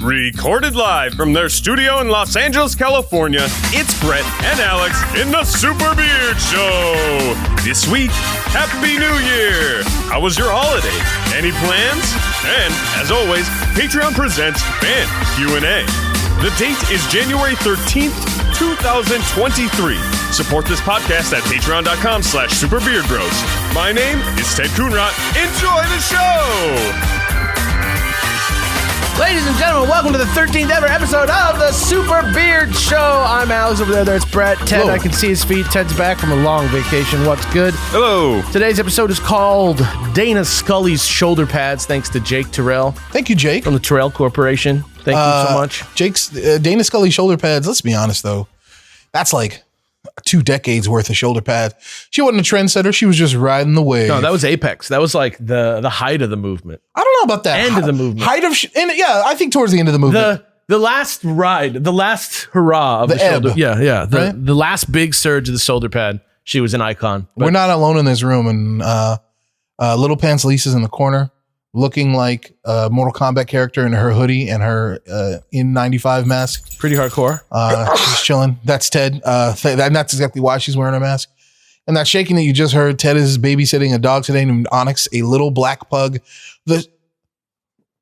Recorded live from their studio in Los Angeles, California, it's Brett and Alex in the Super Beard Show. This week, Happy New Year! How was your holiday? Any plans? And, as always, Patreon presents Fan Q&A. The date is January 13th, 2023. Support this podcast at patreon.com/superbeardbros. My name is Ted Coonrod. Enjoy the show! Ladies and gentlemen, welcome to the 13th ever episode of the Super Beard Show. I'm Alex over there. There's Brett. Ted, hello. I can see his feet. Ted's back from a long vacation. What's good? Hello. Today's episode is called Dana Scully's Shoulder Pads, thanks to Jake Terrell. Thank you, Jake. From the Terrell Corporation. Thank you so much. Jake's Dana Scully shoulder pads, let's be honest, though. That's like 2 decades worth of shoulder pad. She wasn't a trendsetter. She was just riding the wave. No, that was Apex. That was like the height of the movement. I don't know about that. End of the movement. Height of, yeah, I think towards the end of the movement. The last ride, the last hurrah of the shoulder. Yeah. The last big surge of the shoulder pad. She was an icon. We're not alone in this room. And Little Pants Lisa's in the corner looking like a Mortal Kombat character in her hoodie and her N95 mask. Pretty hardcore. She's chilling. That's Ted. That's exactly why she's wearing a mask. And that shaking that you just heard, Ted is babysitting a dog today named Onyx, a little black pug. The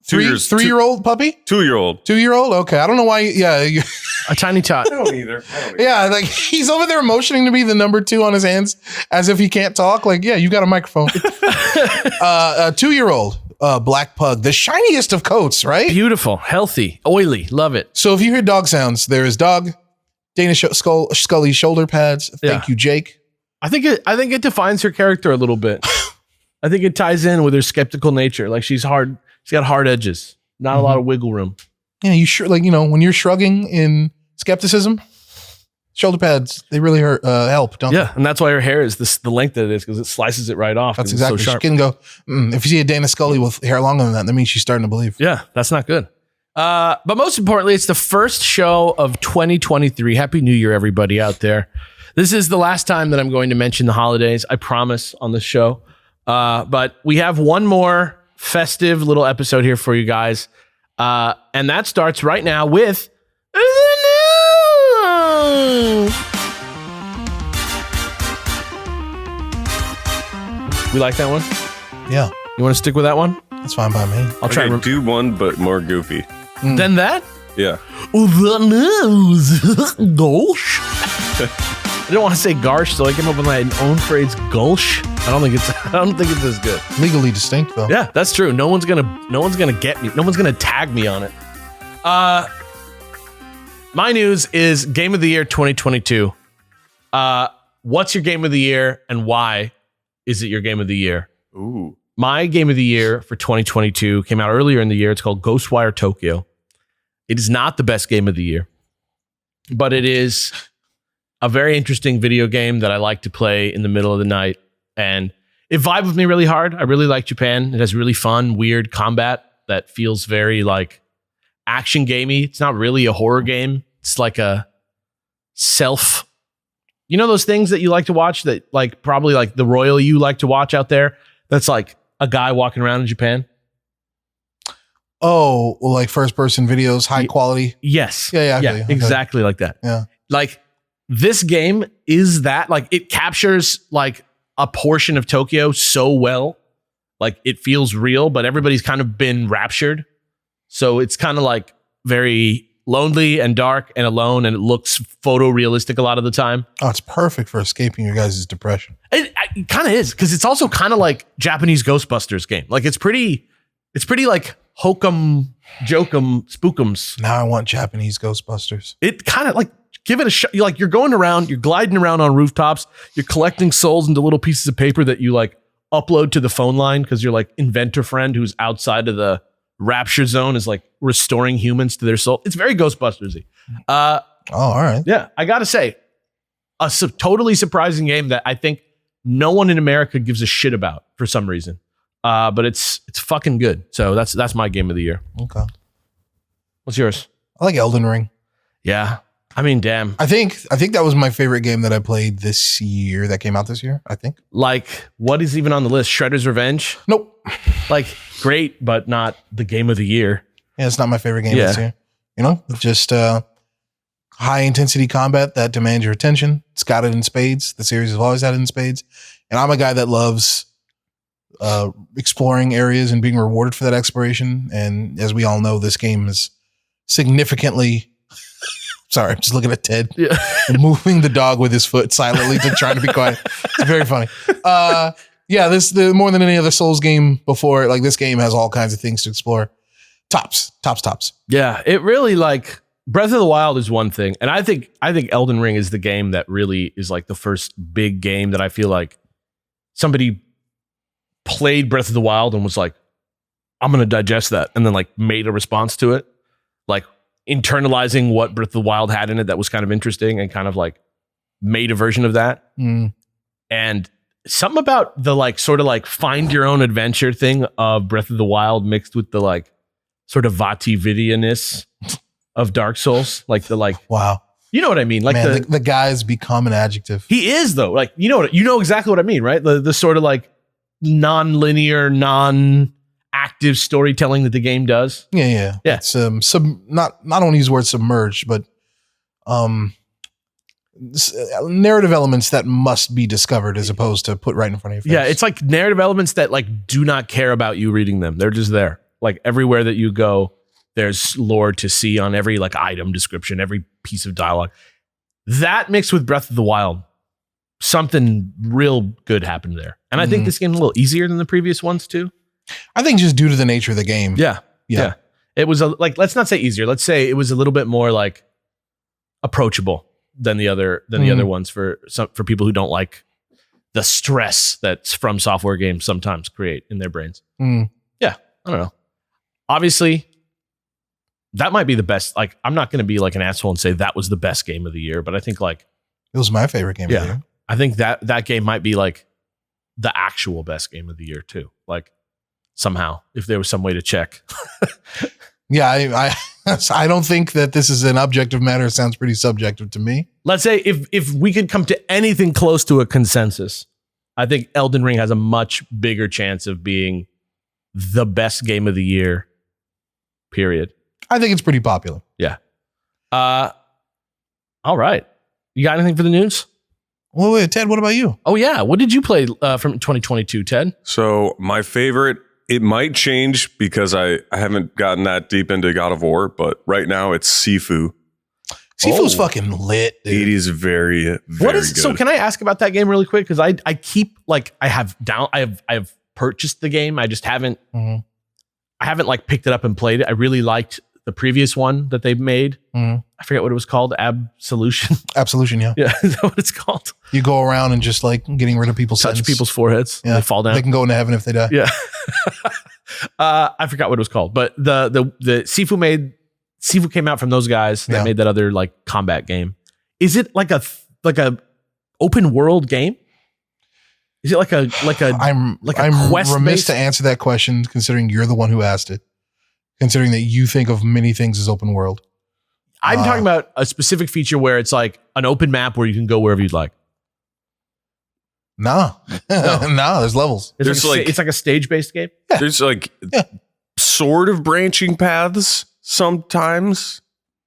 3-year-old puppy? 2-year-old. 2-year-old? Okay. I don't know why. Yeah. A tiny tot. I don't either. Yeah. Like he's over there motioning to be the number 2 on his hands as if he can't talk. Like, yeah, you got a microphone. A 2-year-old. Black pug, the shiniest of coats, right? Beautiful, healthy, oily, love it. So if you hear dog sounds, there is dog, Dana Scully shoulder pads. Thank you, Jake. I think it defines her character a little bit. I think it ties in with her skeptical nature. Like she's hard, she's got hard edges, not a lot of wiggle room. Yeah, you sure like when you're shrugging in skepticism, shoulder pads, they really help, don't they? Yeah, and that's why her hair is the length that it is, because it slices it right off. That's exactly. So she can go, if you see a Dana Scully with hair longer than that means she's starting to believe. Yeah, that's not good. But most importantly, it's the first show of 2023. Happy New Year, everybody out there. This is the last time that I'm going to mention the holidays, I promise, on this show. But we have one more festive little episode here for you guys. And that starts right now with the news. We like that one? Yeah. You want to stick with that one? That's fine by me. I'll try to do one, but more goofy. Than that? Yeah. The news. Gosh. I didn't want to say garsh, so I came up with my own phrase, gulch. I don't think it's as good. Legally distinct, though. Yeah, that's true. No one's gonna get me. No one's gonna tag me on it. My news is Game of the Year 2022. What's your Game of the Year and why is it your Game of the Year? Ooh. My Game of the Year for 2022 came out earlier in the year. It's called Ghostwire Tokyo. It is not the best game of the year, but it is a very interesting video game that I like to play in the middle of the night. And it vibed with me really hard. I really like Japan. It has really fun, weird combat that feels very like action gamey. It's not really a horror game. It's like a self, those things that you like to watch that like probably like the royal you like to watch out there. That's like a guy walking around in Japan. Oh, well, like first person videos, high quality. Yes. Yeah. Okay. Exactly like that. Yeah. Like this game is that, like it captures like a portion of Tokyo so well. Like it feels real, but everybody's kind of been raptured. So it's kind of like very lonely and dark and alone, and it looks photorealistic a lot of the time. Oh, it's perfect for escaping your guys' depression. It kind of is, because it's also kind of like Japanese Ghostbusters game. Like it's pretty like hokum, jokum, spookums. Now I want Japanese Ghostbusters. It kind of like give it a shot. You're going around, you're gliding around on rooftops, you're collecting souls into little pieces of paper that you like upload to the phone line because your like inventor friend who's outside of the rapture zone is like restoring humans to their soul. It's very Ghostbusters-y. All right. Yeah, I gotta say, a totally surprising game that I think no one in America gives a shit about for some reason. But it's fucking good. So that's my game of the year. Okay. What's yours? I like Elden Ring. Yeah. I mean, damn. I think that was my favorite game that I played this year. That came out this year. I think. Like, what is even on the list? Shredder's Revenge. Nope. Like, great, but not the game of the year. Yeah, it's not my favorite game this year. You know, just high intensity combat that demands your attention. It's got it in spades. The series has always had it in spades. And I'm a guy that loves exploring areas and being rewarded for that exploration. And as we all know, this game is significantly. Sorry, I'm just looking at Ted moving the dog with his foot silently to try to be quiet. It's very funny. This more than any other Souls game before. Like this game has all kinds of things to explore. Tops. Yeah, it really like Breath of the Wild is one thing, and I think Elden Ring is the game that really is like the first big game that I feel like somebody played Breath of the Wild and was like, I'm going to digest that, and then like made a response to it, like internalizing what Breath of the Wild had in it that was kind of interesting and kind of like made a version of that. And something about the like sort of like find your own adventure thing of Breath of the Wild mixed with the like sort of Vati-Vidya-ness of Dark Souls, like the like wow, you know what I mean? Like man, the guy's become an adjective. He is though, like you know exactly what I mean, right? The sort of like non-linear, non-active storytelling that the game does. Yeah. It's not I don't use the word submerged, but narrative elements that must be discovered as opposed to put right in front of your face. Yeah, it's like narrative elements that like do not care about you reading them. They're just there. Like everywhere that you go, there's lore to see on every like item description, every piece of dialogue. That mixed with Breath of the Wild, something real good happened there. And I think this game's a little easier than the previous ones too. I think just due to the nature of the game. Yeah. It was let's not say easier. Let's say it was a little bit more like approachable than the other ones for people who don't like the stress that From Software games sometimes create in their brains. Yeah, I don't know. Obviously, that might be the best. Like, I'm not going to be like an asshole and say that was the best game of the year, but I think like it was my favorite game of the year. I think that game might be like the actual best game of the year too. Like somehow, if there was some way to check. Yeah, I don't think that this is an objective matter. It sounds pretty subjective to me. Let's say if we could come to anything close to a consensus, I think Elden Ring has a much bigger chance of being the best game of the year, period. I think it's pretty popular. Yeah. All right. You got anything for the news? Well, wait, Ted, what about you? Oh, yeah. What did you play from 2022, Ted? So my favorite, it might change because I haven't gotten that deep into God of War, but right now it's Sifu. Sifu's fucking lit, dude. It is very, very good. So can I ask about that game really quick? Because I keep like I have purchased the game. I just haven't I haven't like picked it up and played it. I really liked the previous one that they made. I forget what it was called. Absolution, yeah. Yeah, is that what it's called? You go around and just like getting rid of people's touch people's foreheads. Yeah, and they fall down. They can go into heaven if they die. Yeah. I forgot what it was called, but the Sifu came out from those guys that made that other like combat game. Is it like a open world game? Is it like a I'm quest remiss to answer that question considering you're the one who asked it. Considering that you think of many things as open world. I'm talking about a specific feature where it's like an open map where you can go wherever you'd like. No, there's levels. It's like a stage-based game. Yeah. There's like sort of branching paths sometimes.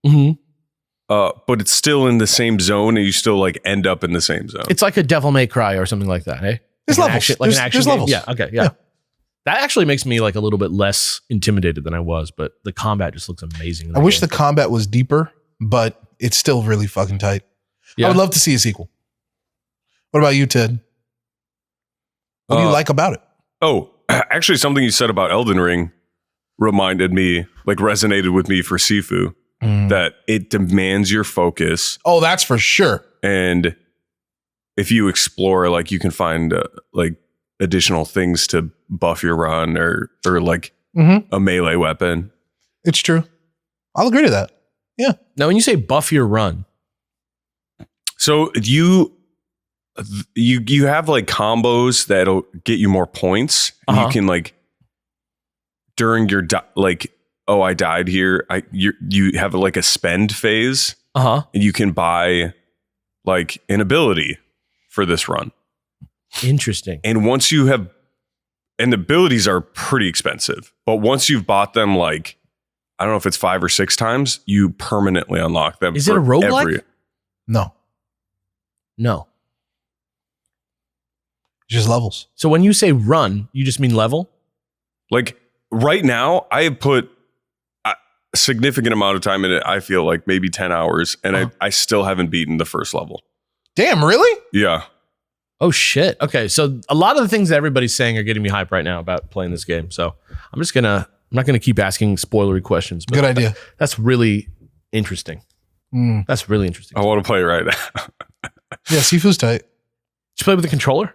But it's still in the same zone and you still like end up in the same zone. It's like a Devil May Cry or something like that, eh? There's levels. There's levels. Yeah, okay, yeah. That actually makes me like a little bit less intimidated than I was, but the combat just looks amazing. I wish the combat was deeper, but it's still really fucking tight. Yeah. I would love to see a sequel. What about you, Ted? What do you like about it? Oh, actually something you said about Elden Ring reminded me, like resonated with me for Sifu, that it demands your focus. Oh, that's for sure. And if you explore, like you can find like additional things to buff your run or like a melee weapon. It's true. I'll agree to that. Yeah. Now, when you say buff your run, so you have like combos that'll get you more points. And you can like during your like oh, I died here. You have like a spend phase, and you can buy like an ability for this run. Interesting. And once you have, and the abilities are pretty expensive, but once you've bought them, like, I don't know if it's 5 or 6 times, you permanently unlock them. Is it a roguelike? No. Just levels. So when you say run, you just mean level? Like right now, I have put a significant amount of time in it. I feel like maybe 10 hours, and I still haven't beaten the first level. Damn, really? Yeah. Oh shit. Okay, so a lot of the things that everybody's saying are getting me hype right now about playing this game. So I'm not gonna keep asking spoilery questions. But good idea. That's really interesting. That's really interesting. I want to play right now. Yeah, Sifu's tight. Did you play with the controller?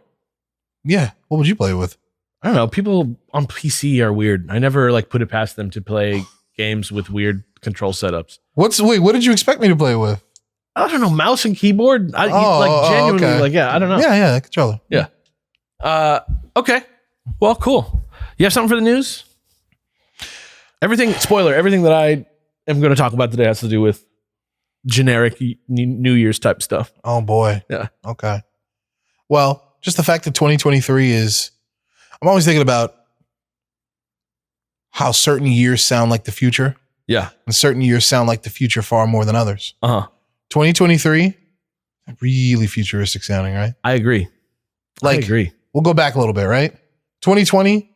Yeah. What would you play with? I don't know. People on PC are weird. I never like put it past them to play games with weird control setups. What did you expect me to play with? I don't know. Mouse and keyboard. Genuinely, okay. I don't know. Yeah, controller. Yeah. Okay. Well, cool. You have something for the news? Everything that I am going to talk about today has to do with generic New Year's type stuff. Oh boy. Yeah. Okay. Well, just the fact that 2023 is, I'm always thinking about how certain years sound like the future. Yeah. And certain years sound like the future far more than others. 2023, really futuristic sounding, right? I agree. I agree. We'll go back a little bit, right? 2020,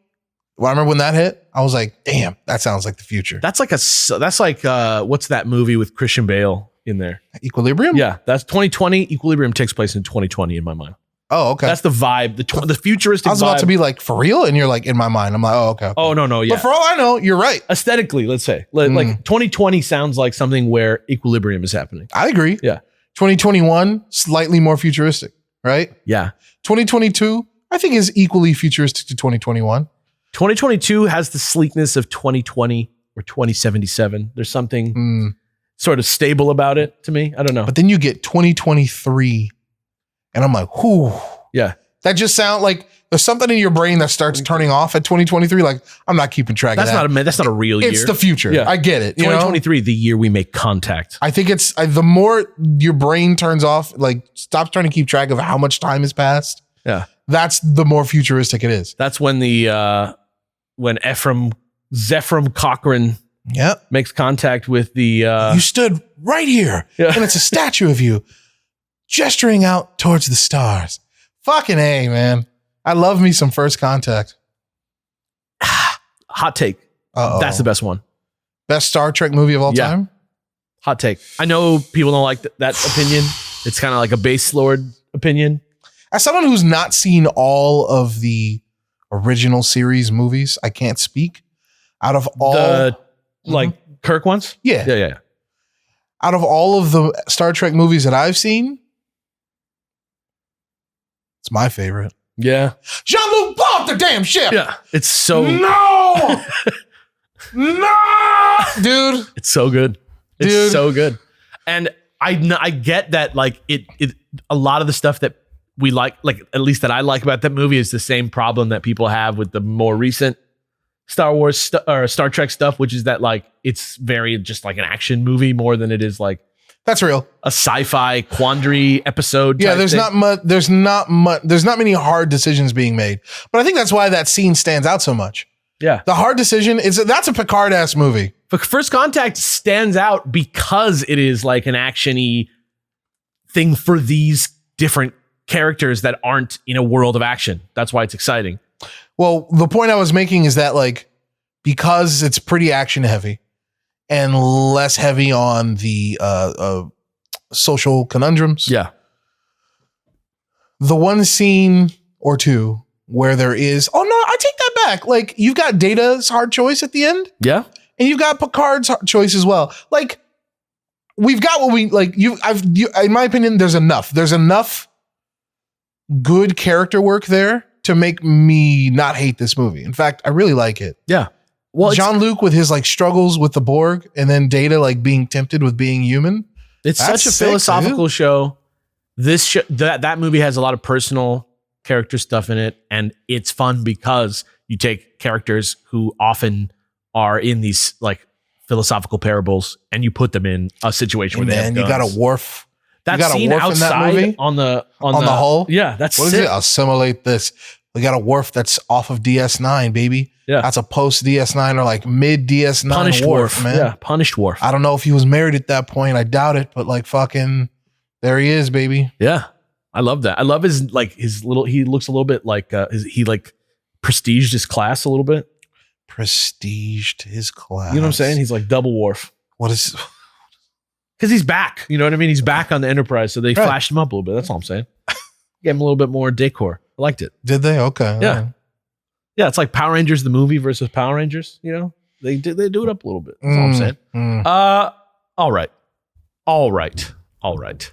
well, I remember when that hit, I was like, damn, that sounds like the future. That's like what's that movie with Christian Bale in there? Equilibrium? Yeah, that's 2020. Equilibrium takes place in 2020 in my mind. Oh, okay. That's the vibe. The futuristic vibe. I was about to be like, for real? And you're like, in my mind. I'm like, oh, okay. Oh, no, yeah. But for all I know, you're right. Aesthetically, let's say. Like 2020 sounds like something where equilibrium is happening. I agree. Yeah. 2021, slightly more futuristic, right? Yeah. 2022, I think is equally futuristic to 2021. 2022 has the sleekness of 2020 or 2077. There's something sort of stable about it to me. I don't know. But then you get 2023 and I'm like, whew. Yeah. That just sounds like there's something in your brain that starts turning off at 2023. Like, I'm not keeping track of that. That's not a real year. It's the future. Yeah. I get it. 2023, the year we make contact. I think it's the more your brain turns off, like stops trying to keep track of how much time has passed. Yeah. That's the more futuristic it is. That's when when Zephram Cochrane makes contact with the... You stood right here and it's a statue of you gesturing out towards the stars. Fucking A, man. I love me some First Contact. Hot take. That's the best one. Best Star Trek movie of all time? Hot take. I know people don't like that opinion. It's kind of like a base lord opinion. As someone who's not seen all of the original series movies, I can't speak. Out of all... The, Kirk ones? Yeah. Yeah. Out of all of the Star Trek movies that I've seen, it's my favorite. Yeah. Jean-Luc, blow up the damn ship. Yeah. It's so... No! No! Dude. It's so good. It's so good. And I get that, like, it a lot of the stuff that we like at least that I like about that movie is the same problem that people have with the more recent Star Wars or Star Trek stuff, which is that, like, it's very just like an action movie more than it is like... That's real. A sci-fi quandary episode. Yeah, there's not much. There's not many hard decisions being made. But I think that's why that scene stands out so much. Yeah, the hard decision that's a Picard-ass movie. But First Contact stands out because it is like an action-y thing for these different characters that aren't in a world of action. That's why it's exciting. Well, the point I was making is that, like, because it's pretty action heavy and less heavy on the social conundrums. Yeah. The one scene or two where there is, oh no, I take that back. Like, you've got Data's hard choice at the end. Yeah. And you've got Picard's hard choice as well. Like, we've got what we like. In my opinion, there's enough. There's enough good character work there to make me not hate this movie. In fact, I really like it. Yeah. Well, Jean-Luc with his like struggles with the Borg, and then Data like being tempted with being human. It's such a philosophical show. This that movie has a lot of personal character stuff in it, and it's fun because you take characters who often are in these like philosophical parables and you put them in a situation where they have you got guns. a wharf. That you got scene a wharf outside in that movie? on the hull. Yeah, that's What is sick. it? Assimilate this. We got a wharf that's off of DS9, baby. Yeah. That's a post DS9 or like mid DS9 Punished wharf, man. Yeah, punished wharf. I don't know if he was married at that point. I doubt it, but like fucking, there he is, baby. Yeah, I love that. I love his little. He looks a little bit like he like prestiged his class a little bit. Prestiged his class. You know what I'm saying? He's like double wharf What is? because he's back. You know what I mean? He's back on the Enterprise, so they Right. flashed him up a little bit. That's all I'm saying. Gave him a little bit more decor. I liked it. Did they? Okay. Yeah. Yeah, it's like Power Rangers the movie versus Power Rangers. You know, they do it up a little bit. That's all I'm saying. All right.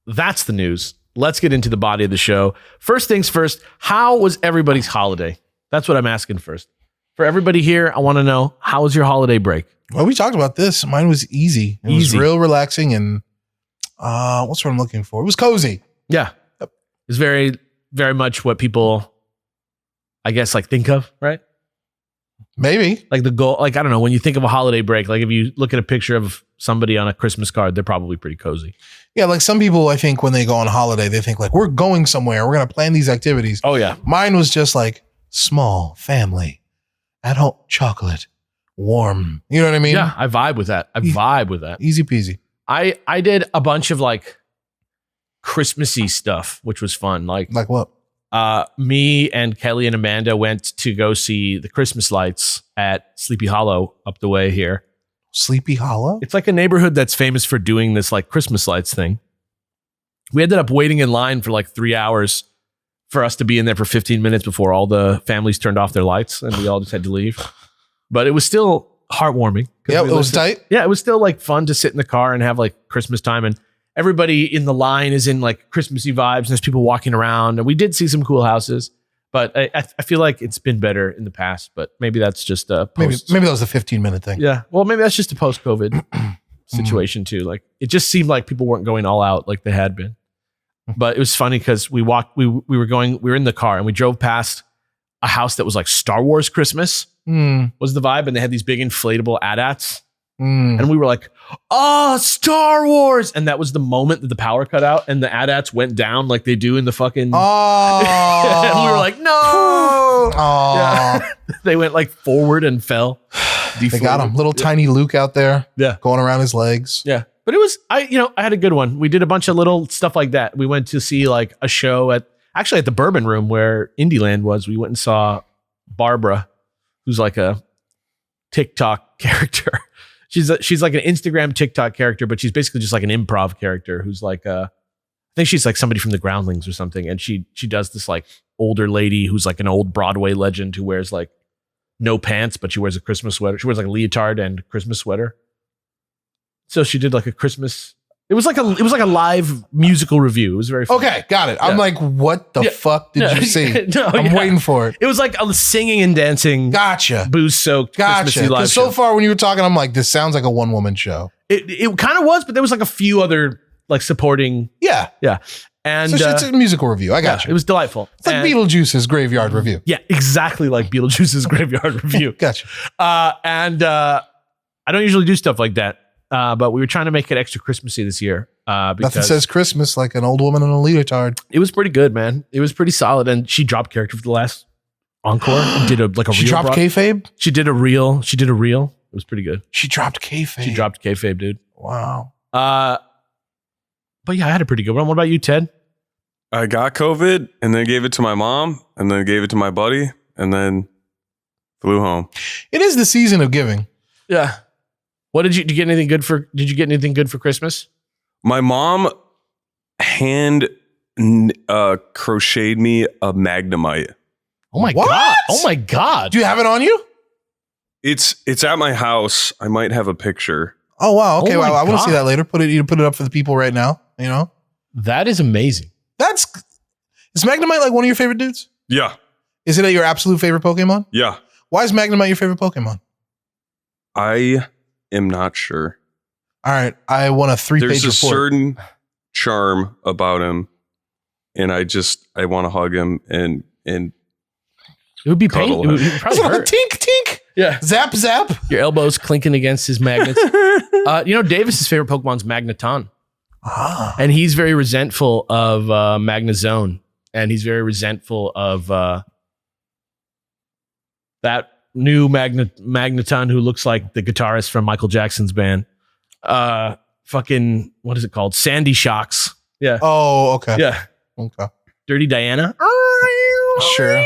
That's the news. Let's get into the body of the show. First things first, how was everybody's holiday? That's what I'm asking first. For everybody here, I want to know, how was your holiday break? Well, we talked about this. Mine was easy. It was real relaxing and what's what I'm looking for? It was cozy. Yeah. It's very, very much what people, I guess, like think of, right? Maybe. Like the goal, like, I don't know, when you think of a holiday break, like if you look at a picture of somebody on a Christmas card, they're probably pretty cozy. Yeah, like some people, I think when they go on holiday, they think like, we're going somewhere. We're going to plan these activities. Oh, yeah. Mine was just like small, family, at home, chocolate, warm. You know what I mean? Yeah, I vibe with that. Easy peasy. I did a bunch of like Christmassy stuff, which was fun. Like what? me and Kelly and Amanda went to go see the Christmas lights at Sleepy Hollow up the way here. Sleepy Hollow? It's like a neighborhood that's famous for doing this like Christmas lights thing. We ended up waiting in line for like 3 hours for us to be in there for 15 minutes before all the families turned off their lights and we all just had to leave. But it was still heartwarming. Yeah, it was tight. Yeah, it was still like fun to sit in the car and have like Christmas time, and everybody in the line is in like Christmassy vibes and there's people walking around, and we did see some cool houses, but I feel like it's been better in the past, but maybe that's just a post. Maybe that was a 15-minute thing. Yeah. Well, maybe that's just a post-COVID situation too. Like it just seemed like people weren't going all out like they had been. But it was funny because we were in the car and we drove past a house that was like Star Wars Christmas was the vibe, and they had these big inflatable AT-ATs. And we were like, oh, Star Wars. And that was the moment that the power cut out and the AT-ATs went down like they do in the fucking. Oh. And we were like, no. Oh. Yeah. They went like forward and fell. They got him. Little tiny Luke out there. Yeah. Going around his legs. Yeah. But it was, I had a good one. We did a bunch of little stuff like that. We went to see like a show at the Bourbon Room where Indieland was. We went and saw Barbara, who's like a TikTok character. She's like an Instagram TikTok character, but she's basically just like an improv character who's like I think she's like somebody from the Groundlings or something. And she does this like older lady who's like an old Broadway legend who wears like no pants, but she wears a Christmas sweater. She wears like a leotard and Christmas sweater. So she did like a Christmas. It was like a live musical review. It was very fun. Okay, got it. Yeah. I'm like, what the fuck did you see? I'm waiting for it. It was like a singing and dancing. Gotcha. Booze-soaked Christmassy live Because show. so far when you were talking, I'm like, this sounds like a one-woman show. It kind of was, but there was like a few other like supporting. Yeah. Yeah. And So it's a musical review. I got you. It was delightful. It's like Beetlejuice's Graveyard Review. Yeah, exactly like Beetlejuice's Graveyard Review. Gotcha. And I don't usually do stuff like that. But we were trying to make it extra Christmassy this year. Because Nothing says Christmas like an old woman in a leotard. it was pretty good, man. It was pretty solid. And she dropped character for the last encore. And did a real. She dropped kayfabe? She did a reel. It was pretty good. She dropped kayfabe. She dropped kayfabe, dude. Wow. But yeah, I had a pretty good one. What about you, Ted? I got COVID and then gave it to my mom and then gave it to my buddy and then flew home. It is the season of giving. Yeah. What did you get anything good for? Did you get anything good for Christmas? My mom hand crocheted me a Magnemite. Oh my What? god! Oh my god! Do you have it on you? It's at my house. I might have a picture. Oh wow. Okay. Oh my Well, I want to see God. that later. Put it up for the people right now. You know? That is amazing. Is Magnemite like one of your favorite dudes? Yeah. Is it your absolute favorite Pokemon? Yeah. Why is Magnemite your favorite Pokemon? I am not sure. All right. I want a 3-page There's a report. certain charm about him. And I want to hug him and It would be Cuddle painful. It would him. probably hurt. Tink, tink. Yeah. Zap, zap. Your elbows clinking against his magnets. Davis's favorite Pokemon's Magneton. And he's very resentful of Magnezone. And he's very resentful of that new Magneton who looks like the guitarist from Michael Jackson's band. Fucking, what is it called? Sandy Shocks. Yeah. Oh, okay. Yeah. Okay. Dirty Diana. Sure.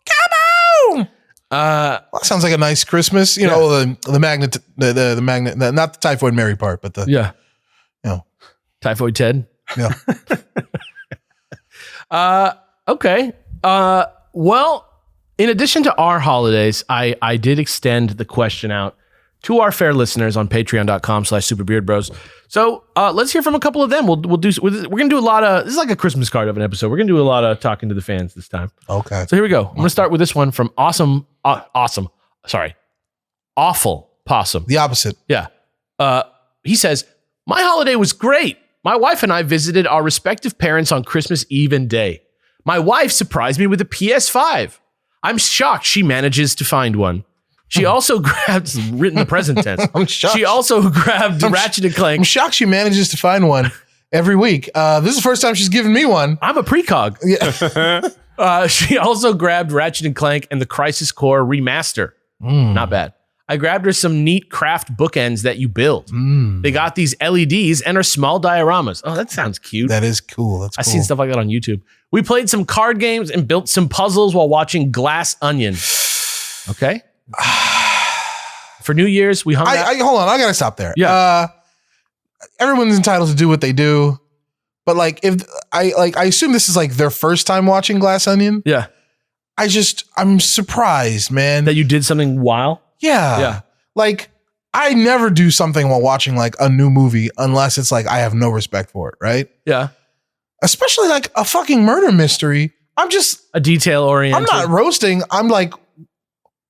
Come on. That sounds like a nice Christmas. You know, the magnet, the magnet, not the Typhoid Mary part, but the Typhoid Ted. Yeah. Okay. Well, in addition to our holidays, I did extend the question out to our fair listeners on patreon.com/superbeardbros. So let's hear from a couple of them. We're going to do a lot of, this is like a Christmas card of an episode. We're going to do a lot of talking to the fans this time. Okay. So here we go. I'm going to start with this one from Awful Possum. The opposite. Yeah. He says, my holiday was great. My wife and I visited our respective parents on Christmas Eve and day. My wife surprised me with a PS5. I'm shocked she manages to find one. She also grabbed, written the present tense. I'm shocked. She also grabbed Ratchet and Clank. I'm shocked she manages to find one every week. This is the first time she's given me one. I'm a precog. Yeah. She also grabbed Ratchet and Clank and the Crisis Core remaster. Not bad. I grabbed her some neat craft bookends that you build. They got these LEDs and are small dioramas. Oh, that sounds cute. That is cool. That's cool. I've seen stuff like that on YouTube. We played some card games and built some puzzles while watching Glass Onion. Okay. For New Year's, we hung out. Hold on. I got to stop there. Yeah. Everyone's entitled to do what they do. But like, if I assume this is like their first time watching Glass Onion. Yeah. I'm surprised, man. That you did something while? Yeah. Yeah. Like, I never do something while watching like a new movie unless it's like I have no respect for it, right? Yeah. Especially like a fucking murder mystery. I'm just a detail oriented. I'm not roasting. I'm like,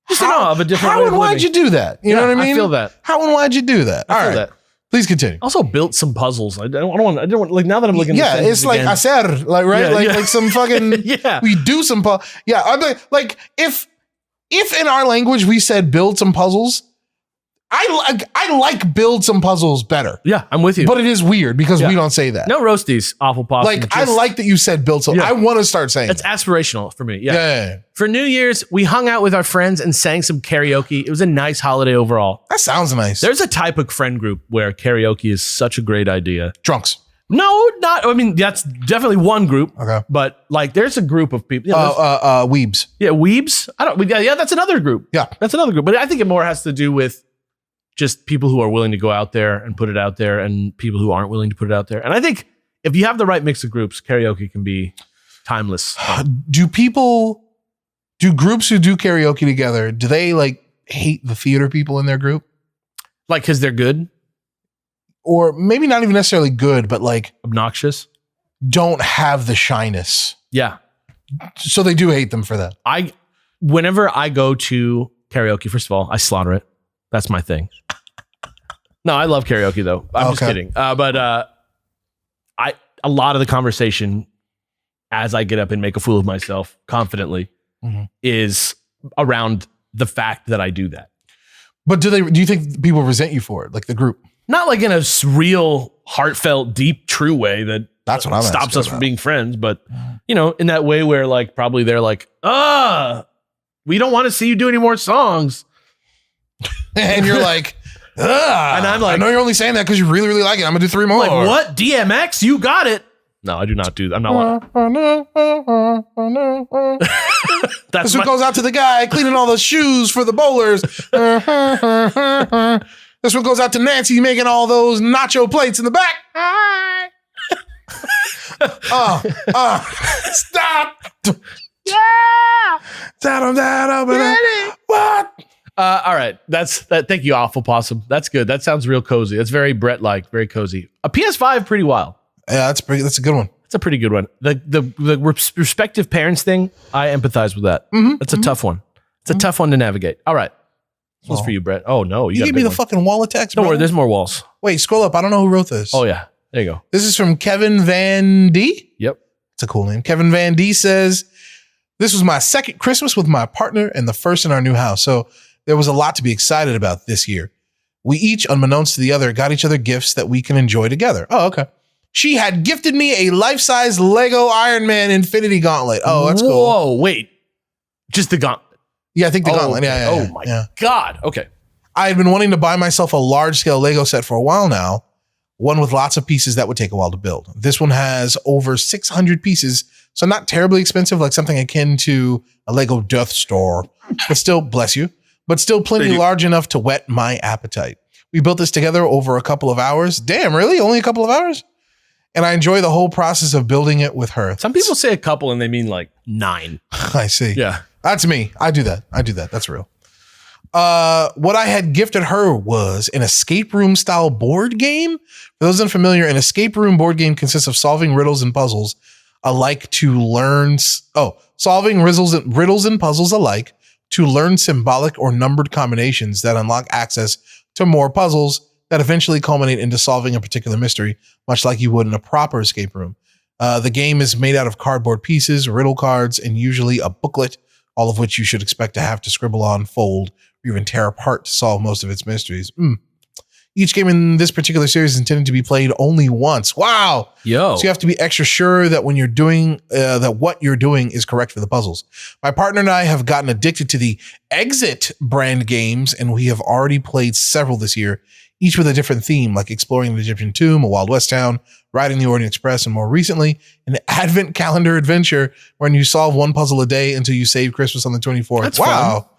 just in awe of a different how way and of why'd living. you do that? You know what I mean? I feel that. How and why'd you do that? All right. That. Please continue. Also built some puzzles. I don't want like now that I'm looking at it's like hacer, like right? Like some fucking we do some I'm like if in our language we said build some puzzles, I like build some puzzles better. Yeah, I'm with you. But it is weird because we don't say that. No roasties, Awful Possum. Like I like that you said build some. I want to start saying it's aspirational for me. Yeah. For New Year's, we hung out with our friends and sang some karaoke. It was a nice holiday overall. That sounds nice. There's a type of friend group where karaoke is such a great idea. Drunks. No, not. I mean, that's definitely one group. Okay. But like, there's a group of people. Weebs. Yeah, weebs. That's another group. Yeah, that's another group. But I think it more has to do with just people who are willing to go out there and put it out there, and people who aren't willing to put it out there. And I think if you have the right mix of groups, karaoke can be timeless. Do groups who do karaoke together, do they like hate the theater people in their group? Like, because they're good? Or maybe not even necessarily good, but like obnoxious? Don't have the shyness. Yeah. So they do hate them for that. Whenever I go to karaoke, first of all, I slaughter it. That's my thing. No, I love karaoke though. I'm just kidding. But a lot of the conversation as I get up and make a fool of myself confidently is around the fact that I do that. But do you think people resent you for it? Like the group? Not like in a real heartfelt, deep, true way that's what I'm stops us from being friends. But in that way where like, probably they're like, we don't want to see you do any more songs. And you're like, and I'm like, I know you're only saying that because you really, really like it. I'm gonna do 3 more. Like, what? DMX? You got it. No, I do not do that. I'm not. This one goes out to the guy cleaning all the shoes for the bowlers. This one goes out to Nancy making all those nacho plates in the back. Stop. Yeah. What? All right. That's that. Thank you, Awful Possum. That's good. That sounds real cozy. That's very Brett-like, very cozy. A PS5, pretty wild. Yeah, that's a good one. It's a pretty good one. The respective parents thing, I empathize with that. That's a tough one. It's a tough one to navigate. All right. This one's for you, Brett. Oh, no. You gave me the fucking wall of text, Don't worry. There's more walls. Wait, scroll up. I don't know who wrote this. Oh, yeah. There you go. This is from Kevin Van D. Yep. It's a cool name. Kevin Van D says, this was my second Christmas with my partner and the first in our new house. So there was a lot to be excited about this year. We each, unbeknownst to the other, got each other gifts that we can enjoy together. Oh, okay. She had gifted me a life-size Lego Iron Man Infinity Gauntlet. Oh, that's cool. Whoa, wait. Just the gauntlet. Yeah, I think the gauntlet. Okay. Yeah. Oh my God. Okay. I had been wanting to buy myself a large-scale Lego set for a while now, one with lots of pieces that would take a while to build. This one has over 600 pieces, so not terribly expensive, like something akin to a Lego Death Star, but still, bless you, but still plenty large enough to whet my appetite. We built this together over a couple of hours. Damn, really? Only a couple of hours? And I enjoy the whole process of building it with her. Some people say a couple and they mean like 9. I see. Yeah. That's me. I do that. That's real. What I had gifted her was an escape room style board game. For those unfamiliar, an escape room board game consists of solving riddles and puzzles alike to learn. Solving riddles and puzzles alike to learn symbolic or numbered combinations that unlock access to more puzzles that eventually culminate into solving a particular mystery, much like you would in a proper escape room. The game is made out of cardboard pieces, riddle cards, and usually a booklet, all of which you should expect to have to scribble on, fold, or even tear apart to solve most of its mysteries. Each game in this particular series is intended to be played only once. Wow. Yo. So you have to be extra sure that when you're doing, that what you're doing is correct for the puzzles. My partner and I have gotten addicted to the Exit brand games, and we have already played several this year, each with a different theme, like exploring the Egyptian tomb, a Wild West town, riding the Orient Express, and more recently, an advent calendar adventure when you solve one puzzle a day until you save Christmas on the 24th. That's wow. fun.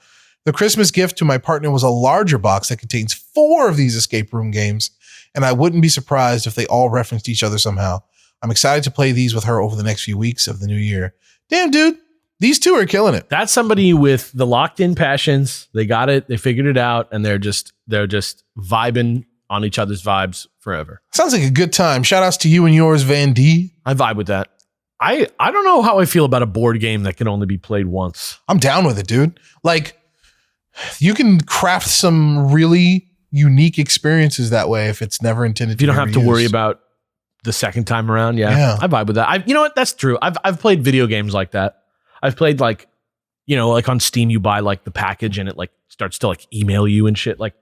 The Christmas gift to my partner was a larger box that contains 4 of these escape room games, and I wouldn't be surprised if they all referenced each other somehow. I'm excited to play these with her over the next few weeks of the new year. Damn, dude. These two are killing it. That's somebody with the locked in passions. They got it. They figured it out, and they're just vibing on each other's vibes forever. Sounds like a good time. Shout outs to you and yours, Van D. I vibe with that. I don't know how I feel about a board game that can only be played once. I'm down with it, dude. Like, you can craft some really unique experiences that way if it's never intended to be You don't have to reused. worry about the second time around. Yeah. I vibe with that. You know what? That's true. I've played video games like that. I've played like on Steam, you buy like the package and it like starts to like email you and shit. Like,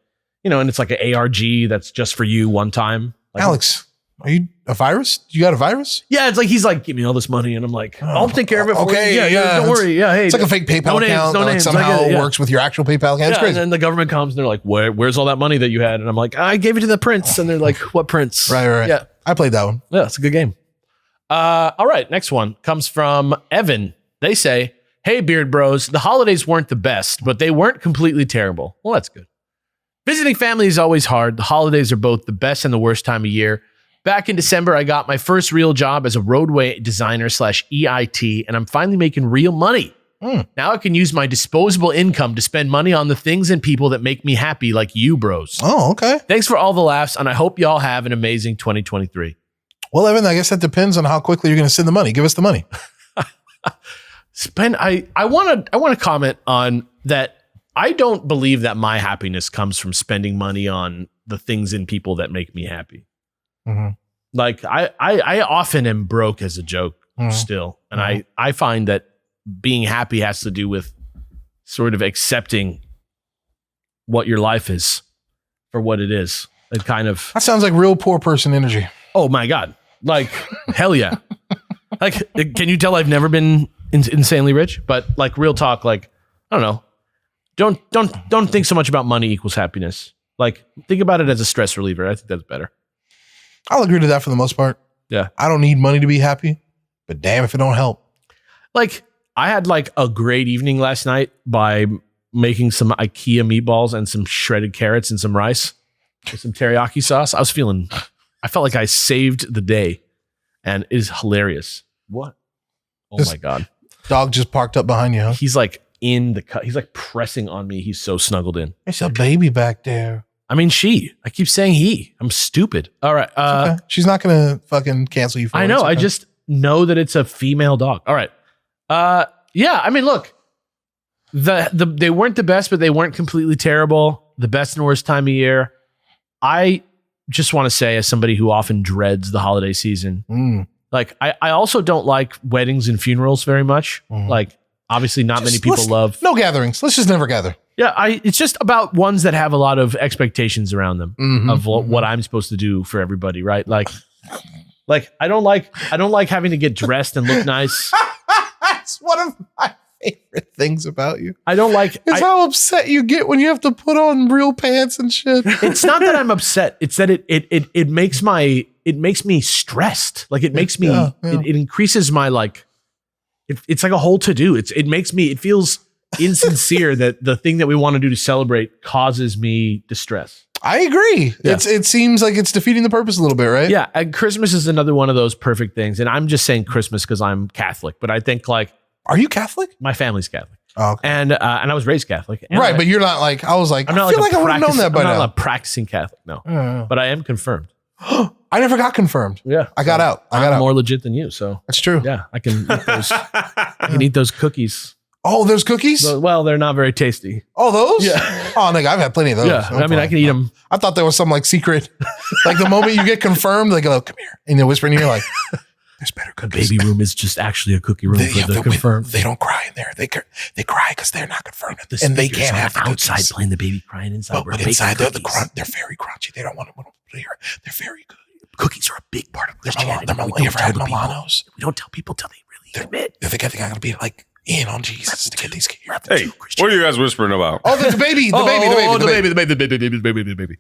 and it's like an ARG that's just for you one time. Like, Alex, are you a virus? You got a virus? Yeah, it's like he's like, give me all this money, and I'm like, I'll take care of it for okay, you. Yeah, don't worry. Yeah, hey, it's like a fake PayPal account that somehow works with your actual PayPal account. It's crazy. And then the government comes and they're like, where's all that money that you had? And I'm like, I gave it to the prince. And they're like, what prince? Right. Yeah, I played that one. Yeah, it's a good game. All right, next one comes from Evan. They say, hey, Beard Bros, the holidays weren't the best, but they weren't completely terrible. Well, that's good. Visiting family is always hard. The holidays are both the best and the worst time of year. Back in December, I got my first real job as a roadway designer / EIT, and I'm finally making real money. Now I can use my disposable income to spend money on the things and people that make me happy, like you, bros. Oh, okay. Thanks for all the laughs, and I hope y'all have an amazing 2023. Well, Evan, I guess that depends on how quickly you're going to send the money. Give us the money. I want to comment on that. I don't believe that my happiness comes from spending money on the things and people that make me happy. Mm-hmm. Like I often am broke as a joke still. And I find that being happy has to do with sort of accepting what your life is for what it is. It kind of, that sounds like real poor person energy. Oh my God. Like, hell yeah. Like, can you tell I've never been insanely rich? But like real talk, like, I don't know. Don't think so much about money equals happiness. Like, think about it as a stress reliever. I think that's better. I'll agree to that for the most part. Yeah. I don't need money to be happy, but damn if it don't help. Like, I had like a great evening last night by making some IKEA meatballs and some shredded carrots and some rice with some teriyaki sauce. I felt like I saved the day, and it is hilarious. What? Oh my God. Dog just parked up behind you, huh? He's like in the cut. He's like pressing on me. He's so snuggled in. It's a baby back there. I mean, I keep saying he. I'm stupid. All right. Okay. She's not going to fucking cancel you for it. I know. Okay. I just know that it's a female dog. All right. Yeah. I mean, look, they weren't the best, but they weren't completely terrible. The best and worst time of year. I just want to say, as somebody who often dreads the holiday season, like I also don't like weddings and funerals very much. Like, obviously not many people love. No gatherings. Let's just never gather. Yeah, it's just about ones that have a lot of expectations around them of what I'm supposed to do for everybody, right? Like I don't like having to get dressed and look nice. That's one of my favorite things about you. I don't like it's how upset you get when you have to put on real pants and shit. It's not that I'm upset. It's that it makes me stressed. Like it makes me it increases my like it's like a whole to do. It feels insincere that the thing that we want to do to celebrate causes me distress. I agree. Yeah. It seems like it's defeating the purpose a little bit, right? Yeah, and Christmas is another one of those perfect things. And I'm just saying Christmas because I'm Catholic, but I think like, are you Catholic? my family's Catholic, okay. and I was raised Catholic, and Right? But you're not like I was like. I'm not I feel like like I would have known that by I'm now. not a practicing Catholic, no, but I am confirmed. I never got confirmed. Yeah, I got out. I'm more legit than you, so That's true. yeah, I can eat those. I can eat those cookies. Oh, there's cookies. Well, they're not very tasty. Oh, those? Yeah. Oh, nigga, I've had plenty of those. Yeah, No I mean, I can eat them. I thought there was some like secret, like the moment you get confirmed, they go, "Come here," and they whisper in your ear like, "There's better The cookies." baby room is just actually a cookie room for the confirmed. They don't cry in there. They cry because they're not confirmed, The and they speakers can't on have the outside cookies. playing the baby crying inside. But inside they're very crunchy. They don't want to hear. They're very good. Cookies are a big part of Christianity. You ever had Milanos? We don't tell people till they really commit. They think I'm gonna be like in on Jesus to get these kids. Hey, what are you guys whispering about? Oh, the baby, the baby.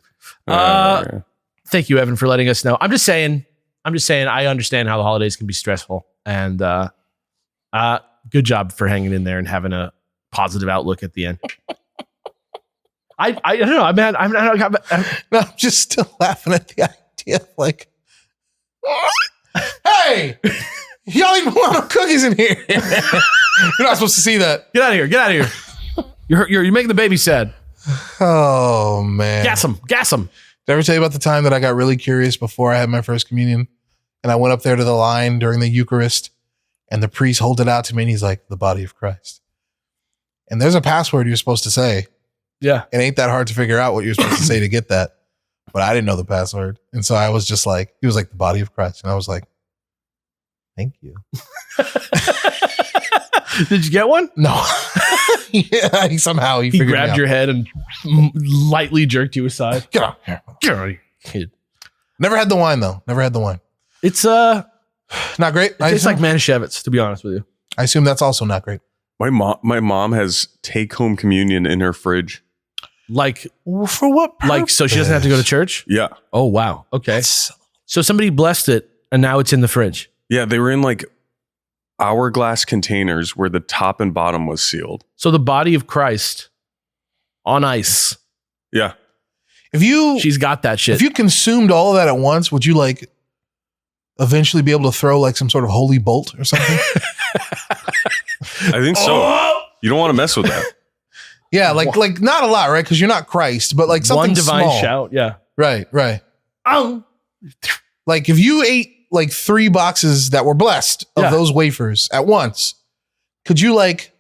Thank you, Evan, for letting us know. I'm just saying, I understand how the holidays can be stressful, and good job for hanging in there and having a positive outlook at the end. I don't know. I'm just still laughing at the idea of like, hey, y'all eat Milano cookies in here. You're not supposed to see that. Get out of here. You're making the baby sad. Oh man. Gas him. Did I ever tell you about the time that I got really curious before I had my first communion? And I went up there to the line during the Eucharist, and the priest held it out to me, and he's like, "The body of Christ." And there's a password you're supposed to say. Yeah. It ain't that hard to figure out what you're supposed to say to get that. But I didn't know the password. And so I was just like, he was like, "The body of Christ." And I was like, "Thank you." Did you get one? No. Yeah, somehow he figured grabbed your head and lightly jerked you aside. Get out here. Get out of here, kid. Never had the wine though. Never had the wine. It's not great. It tastes like Manischewitz, to be honest with you. I assume that's also not great. My mom has take-home communion in her fridge. Like for what purpose? Like so she doesn't have to go to church? Yeah. Oh wow. Okay. So somebody blessed it and now it's in the fridge. Yeah, they were in like hourglass containers where the top and bottom was sealed. So the body of Christ on ice. Yeah. She's got that shit. If you consumed all of that at once, would you like eventually be able to throw like some sort of holy bolt or something? I think so. You don't want to mess with that. Yeah, like not a lot, right? Because you're not Christ, but like something one divine small. shout. Yeah. Right. Like if you ate like 3 boxes that were blessed of those wafers at once, could you like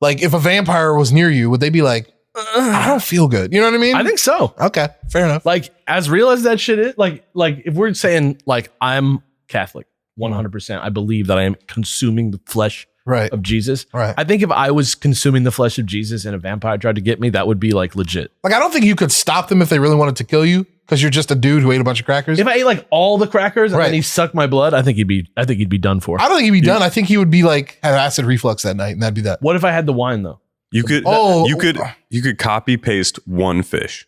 if a vampire was near you, would they be like, "I don't feel good"? You know what I mean? I think so. Okay, fair enough. Like as real as that shit is, like if we're saying like I'm Catholic, 100%, I believe that I am consuming the flesh of Jesus. Right. I think if I was consuming the flesh of Jesus and a vampire tried to get me, that would be like legit. Like I don't think you could stop them if they really wanted to kill you because you're just a dude who ate a bunch of crackers. If I ate like all the crackers and then he sucked my blood, I think he'd be done for. I don't think he'd be done. I think he would be like have acid reflux that night, and that'd be that. What if I had the wine though? You could you could copy paste one fish.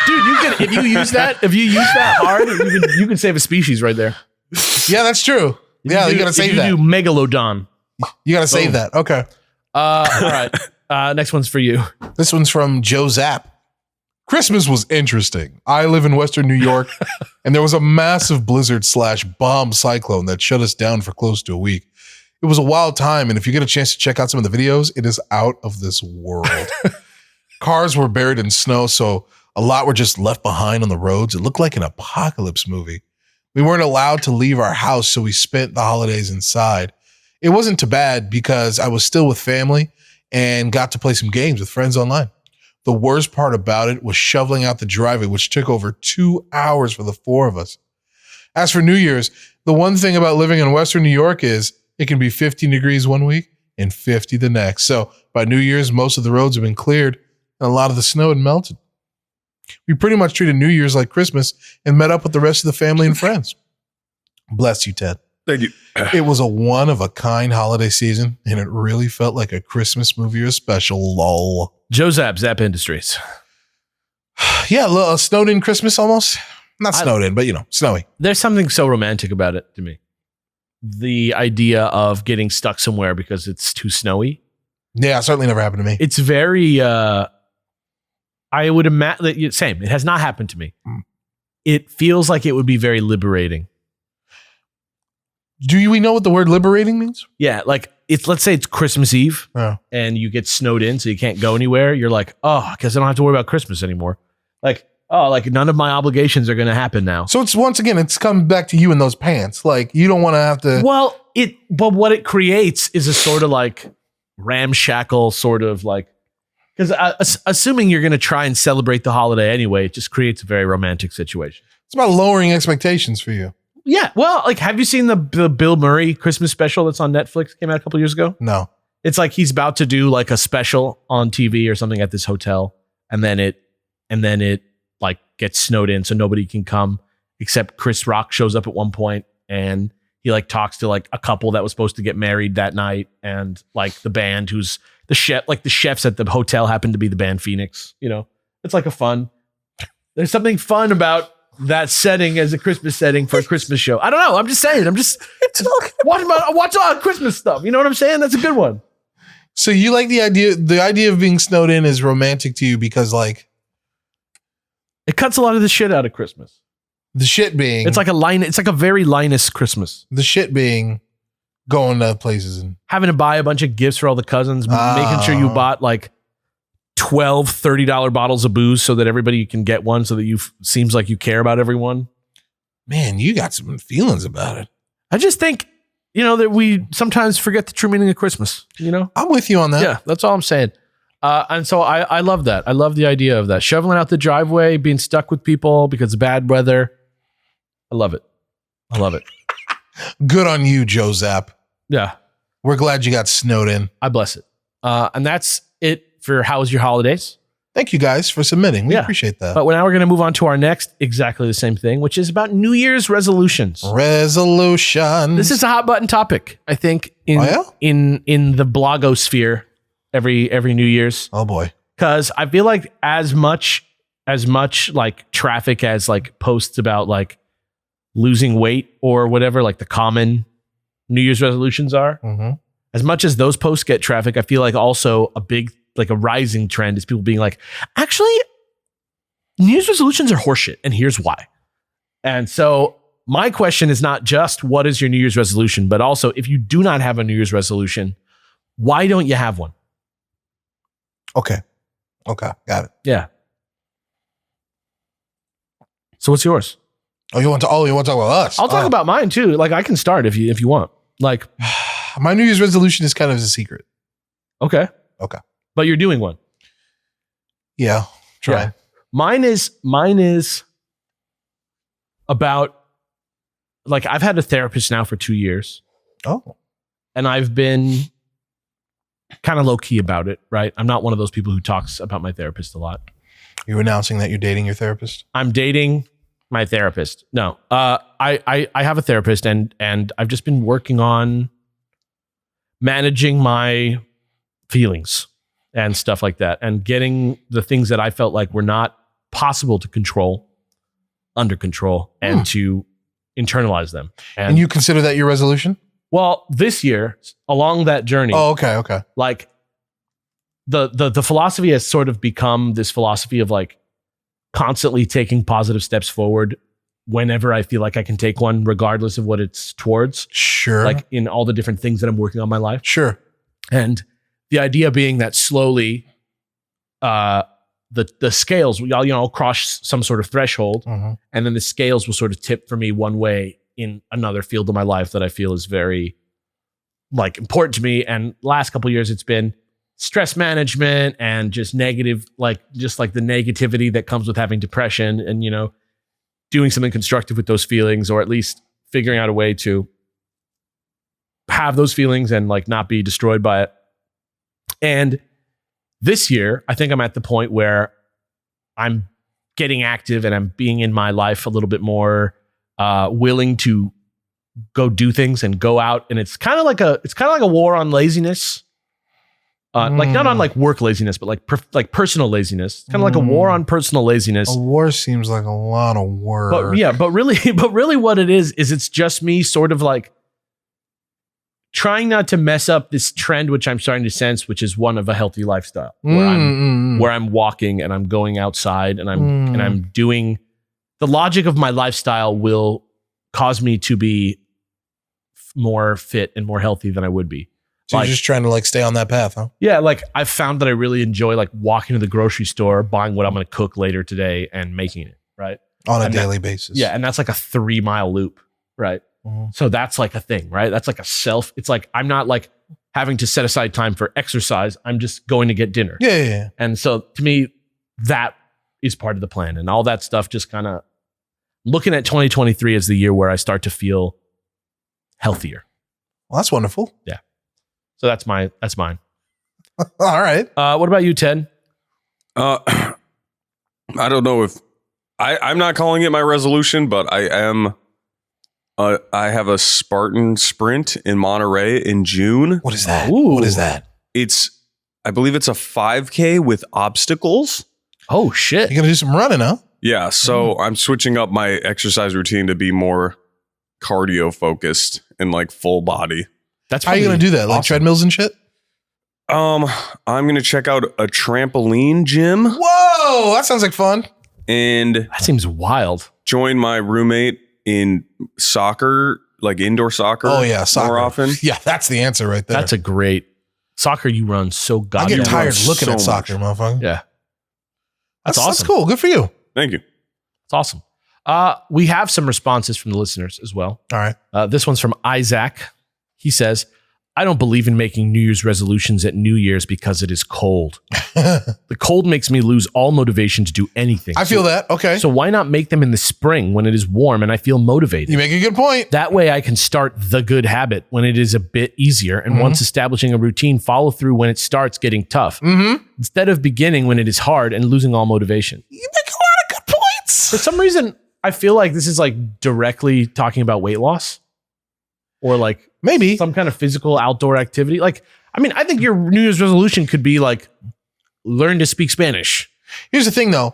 Dude, if you use that hard, you can save a species right there. Yeah, that's true. You gotta save that. You do megalodon. You gotta save that. Okay. All right. Next one's for you. This one's from Joe Zapp. Christmas was interesting. I live in Western New York, and there was a massive blizzard / bomb cyclone that shut us down for close to a week. It was a wild time, and if you get a chance to check out some of the videos, it is out of this world. Cars were buried in snow, so a lot were just left behind on the roads. It looked like an apocalypse movie. We weren't allowed to leave our house, so we spent the holidays inside. It wasn't too bad because I was still with family and got to play some games with friends online. The worst part about it was shoveling out the driveway, which took over 2 hours for the 4 of us. As for New Year's, the one thing about living in Western New York is it can be 15 degrees one week and 50 the next. So by New Year's, most of the roads have been cleared and a lot of the snow had melted. We pretty much treated New Year's like Christmas and met up with the rest of the family and friends. Bless you, Ted. Thank you. It was a one-of-a-kind holiday season, and it really felt like a Christmas movie or special, lol. Joe Zap Industries. Yeah, snowed in Christmas almost. Not snowed in, but snowy. There's something so romantic about it to me. The idea of getting stuck somewhere because it's too snowy. Yeah, it certainly never happened to me. It's very, I would imagine, same. It has not happened to me. It feels like it would be very liberating. Do we know what the word liberating means? Yeah, like let's say it's Christmas Eve and you get snowed in so you can't go anywhere. You're like, oh, I guess I don't have to worry about Christmas anymore. Like, oh, like none of my obligations are going to happen now. So it's come back to you in those pants. Like you don't want to have to. Well, but what it creates is a sort of like ramshackle sort of like, because assuming you're going to try and celebrate the holiday anyway, it just creates a very romantic situation. It's about lowering expectations for you. Yeah. Well, like, have you seen the Bill Murray Christmas special that's on Netflix? Came out a couple years ago. No. It's like he's about to do like a special on TV or something at this hotel, and then it like gets snowed in, so nobody can come except Chris Rock shows up at one point, and he like talks to like a couple that was supposed to get married that night, and like the band who's the chef, like the chefs at the hotel happen to be the band Phoenix. It's like there's something fun about that setting as a Christmas setting for a Christmas show. I don't know. I'm just saying. I'm just watch all Christmas stuff. You know what I'm saying? That's a good one. So you like the idea of being snowed in is romantic to you because like it cuts a lot of the shit out of Christmas. The shit being it's like a very Linus Christmas. The shit being going to places and having to buy a bunch of gifts for all the cousins, making sure you bought like 12 $30 bottles of booze so that everybody can get one, so that seems like you care about everyone. Man, you got some feelings about it. I just think, that we sometimes forget the true meaning of Christmas, I'm with you on that. Yeah, that's all I'm saying. And so I love that. I love the idea of that. Shoveling out the driveway, being stuck with people because of bad weather. I love it. Good on you, Joe Zapp. Yeah. We're glad you got snowed in. I bless it. And that's it for How Was Your Holidays? Thank you guys for submitting. We appreciate that. But now we're going to move on to our next, exactly the same thing, which is about New Year's resolutions. Resolutions. This is a hot button topic, I think, in the blogosphere every New Year's. Oh boy. Because I feel like as much like traffic as like posts about like losing weight or whatever, like the common New Year's resolutions are, as much as those posts get traffic, I feel like also a rising trend is people being like, actually, New Year's resolutions are horseshit, and here's why. And so my question is not just what is your New Year's resolution, but also if you do not have a New Year's resolution, why don't you have one? Okay. Got it. Yeah. So what's yours? Oh, you want to talk about us? I'll talk about mine too. Like I can start if you want. Like my New Year's resolution is kind of a secret. Okay. But you're doing one. Yeah. Try. Yeah. Mine is about like I've had a therapist now for 2 years. Oh. And I've been kind of low key about it, right? I'm not one of those people who talks about my therapist a lot. You're announcing that you're dating your therapist? I'm dating my therapist. No, I have a therapist and I've just been working on managing my feelings and stuff like that and getting the things that I felt like were not possible to control under control and to internalize them. And you consider that your resolution? Well, this year along that journey. Oh, okay. Like the philosophy has sort of become this philosophy of like constantly taking positive steps forward whenever I feel like I can take one, regardless of what it's towards. Sure. Like in all the different things that I'm working on in my life. Sure. And the idea being that slowly the scales will, cross some sort of threshold, and then the scales will sort of tip for me one way in another field of my life that I feel is very like important to me. And last couple of years, it's been stress management and just negative, like the negativity that comes with having depression and, doing something constructive with those feelings, or at least figuring out a way to have those feelings and like not be destroyed by it. And this year, I think I'm at the point where I'm getting active and I'm being in my life a little bit more willing to go do things and go out. And it's kind of like a war on laziness. Like not on like work laziness, but like personal laziness. Kind of like a war on personal laziness. A war seems like a lot of work. But really what it is it's just me sort of like trying not to mess up this trend, which I'm starting to sense, which is one of a healthy lifestyle where I'm walking and I'm going outside and I'm doing the logic of my lifestyle will cause me to be more fit and more healthy than I would be. So you're just trying to like stay on that path, huh? Yeah. Like I've found that I really enjoy like walking to the grocery store, buying what I'm going to cook later today and making it. Right. On a daily basis. Yeah. And that's like a 3-mile loop. Right. So that's like a thing, right? That's like it's like, I'm not like having to set aside time for exercise. I'm just going to get dinner. Yeah. And so to me, that is part of the plan and all that stuff, just kind of looking at 2023 as the year where I start to feel healthier. Well, that's wonderful. Yeah. So that's mine. All right. What about you, Ted? I don't know if I'm not calling it my resolution, but I am. I have a Spartan sprint in Monterey in June. What is that? Ooh. What is that? I believe it's a 5K with obstacles. Oh shit! You're gonna do some running, huh? Yeah. So I'm switching up my exercise routine to be more cardio focused and like full body. That's how are you gonna do that? Like treadmills and shit? I'm gonna check out a trampoline gym. Whoa, that sounds like fun. And that seems wild. Join my roommate in soccer, like indoor soccer. Oh yeah, soccer more often. Yeah, that's the answer right there. That's a great soccer. You run so goddamn. I get tired looking at soccer, motherfucker. Yeah, that's awesome. That's cool. Good for you. Thank you. It's awesome. We have some responses from the listeners as well. All right. This one's from Isaac. He says, I don't believe in making New Year's resolutions at New Year's because it is cold. The cold makes me lose all motivation to do anything. I feel that. Okay. So why not make them in the spring when it is warm and I feel motivated? You make a good point. That way I can start the good habit when it is a bit easier. And once establishing a routine, follow through when it starts getting tough. Instead of beginning when it is hard and losing all motivation. You make a lot of good points. For some reason, I feel like this is like directly talking about weight loss. Or like maybe some kind of physical outdoor activity. Like, I mean, I think your New Year's resolution could be like, learn to speak Spanish. Here's the thing though.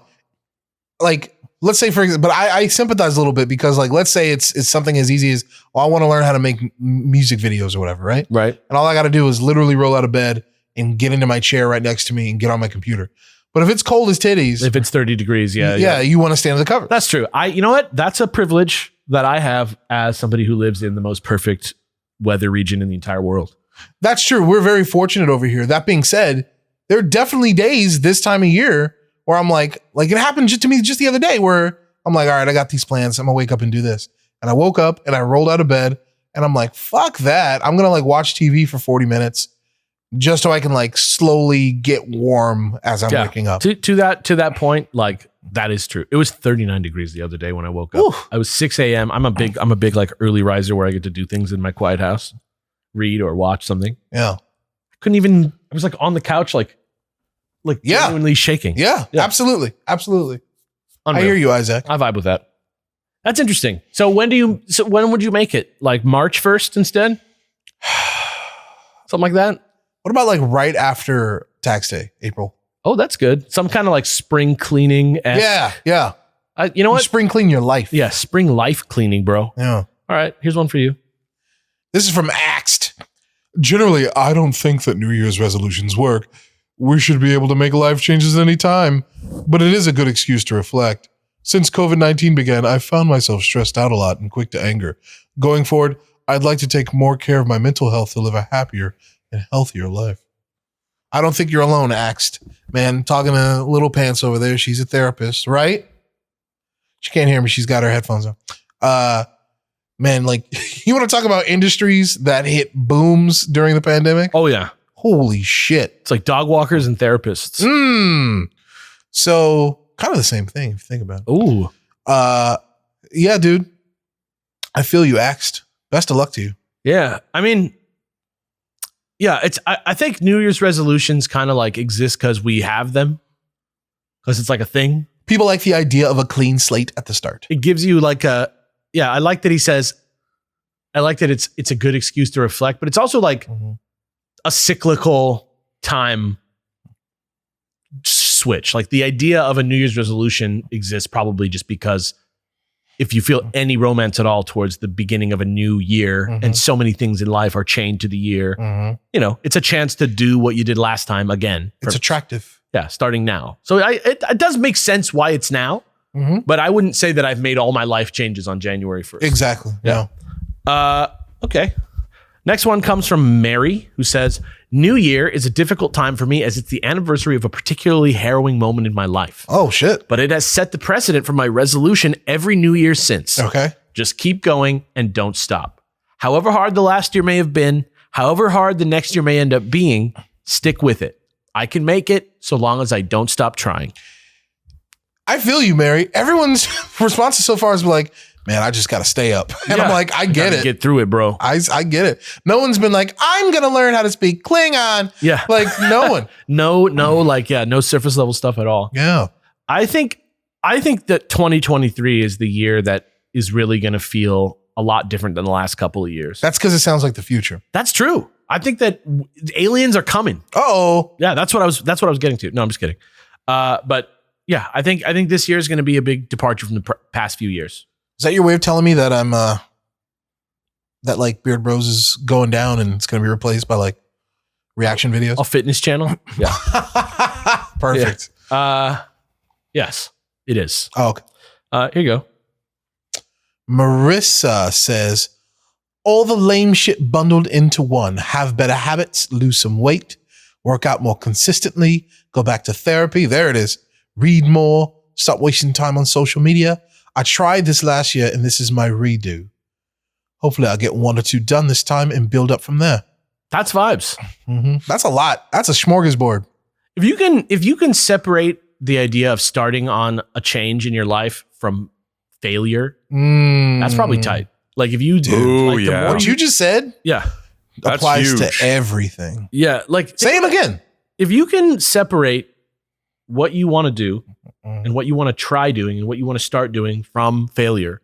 Like, let's say for example, but I sympathize a little bit because like, let's say it's something as easy as, well, I want to learn how to make music videos or whatever. Right. Right. And all I got to do is literally roll out of bed and get into my chair right next to me and get on my computer. But if it's cold as titties, if it's 30 degrees, yeah, you want to stand under the cover. That's true. You know what? That's a privilege that I have as somebody who lives in the most perfect weather region in the entire world. That's true. We're very fortunate over here. That being said, there are definitely days this time of year where I'm like it happened to me just the other day where I'm like, all right, I got these plans. I'm gonna wake up and do this. And I woke up and I rolled out of bed and I'm like, fuck that. I'm gonna like watch TV for 40 minutes just so I can like slowly get warm as I'm waking up. To that point, like that is true. It was 39 degrees the other day when I woke up. Oof. I was 6 a.m. I'm a big like early riser where I get to do things in my quiet house, read or watch something. Yeah. I was like on the couch, like genuinely shaking. Yeah, absolutely. Absolutely. Unreal. I hear you, Isaac. I vibe with that. That's interesting. So when would you make it? Like March 1st instead? Something like that? What about like right after tax day, April? Oh, that's good. Some kind of like spring cleaning. Yeah. You know what? Spring clean your life. Yeah, spring life cleaning, bro. Yeah. All right, here's one for you. This is from Axed. Generally, I don't think that New Year's resolutions work. We should be able to make life changes any time, but it is a good excuse to reflect. Since COVID-19 began, I've found myself stressed out a lot and quick to anger. Going forward, I'd like to take more care of my mental health to live a happier and healthier life. I don't think you're alone, Axed. Man, talking to Little Pants over there. She's a therapist, right? She can't hear me. She's got her headphones on. Man, like, you want to talk about industries that hit booms during the pandemic? Oh, yeah. Holy shit. It's like dog walkers and therapists. So kind of the same thing if you think about it. Ooh. Yeah, dude. I feel you, Axed. Best of luck to you. Yeah. I mean, Yeah, I think New Year's resolutions kind of like exist because we have them, because it's like a thing. People like the idea of a clean slate at the start. It gives you like I like that he says, I like that it's a good excuse to reflect, but it's also like a cyclical time switch. Like the idea of a New Year's resolution exists probably just because if you feel any romance at all towards the beginning of a new year and so many things in life are chained to the year, you know, it's a chance to do what you did last time again. It's attractive. Yeah, starting now. So it does make sense why it's now, but I wouldn't say that I've made all my life changes on January 1st. Exactly. Yeah. Okay. Next one comes from Mary, who says, New Year is a difficult time for me as it's the anniversary of a particularly harrowing moment in my life. Oh, shit. But it has set the precedent for my resolution every New Year since. Okay. Just keep going and don't stop. However hard the last year may have been, however hard the next year may end up being, stick with it. I can make it so long as I don't stop trying. I feel you, Mary. Everyone's responses so far has been like, man, I just got to stay up. And I'm like, I get it. Get through it, bro. I get it. No one's been like, I'm going to learn how to speak Klingon. Yeah. Like, no one. no surface level stuff at all. Yeah. I think that 2023 is the year that is really going to feel a lot different than the last couple of years. That's because it sounds like the future. That's true. I think that aliens are coming. Oh, yeah. That's what I was getting to. No, I'm just kidding. But yeah, I think this year is going to be a big departure from the past few years. Is that your way of telling me that I'm that like Beard Bros is going down and it's going to be replaced by like reaction videos? A fitness channel? Yeah. Perfect. Yeah. Yes, it is. Oh, okay. Here you go. Marissa says, all the lame shit bundled into one. Have better habits, lose some weight, work out more consistently, go back to therapy. There it is. Read more, stop wasting time on social media. I tried this last year and this is my redo. Hopefully I'll get 1 or 2 done this time and build up from there. That's vibes. That's a lot. That's a smorgasbord. If you can separate the idea of starting on a change in your life from failure, that's probably tight. Like if you do, like the more what you just said, That's applies huge. to everything. Yeah, like Say it again. If you can separate what you want to do and what you want to try doing and what you want to start doing from failure,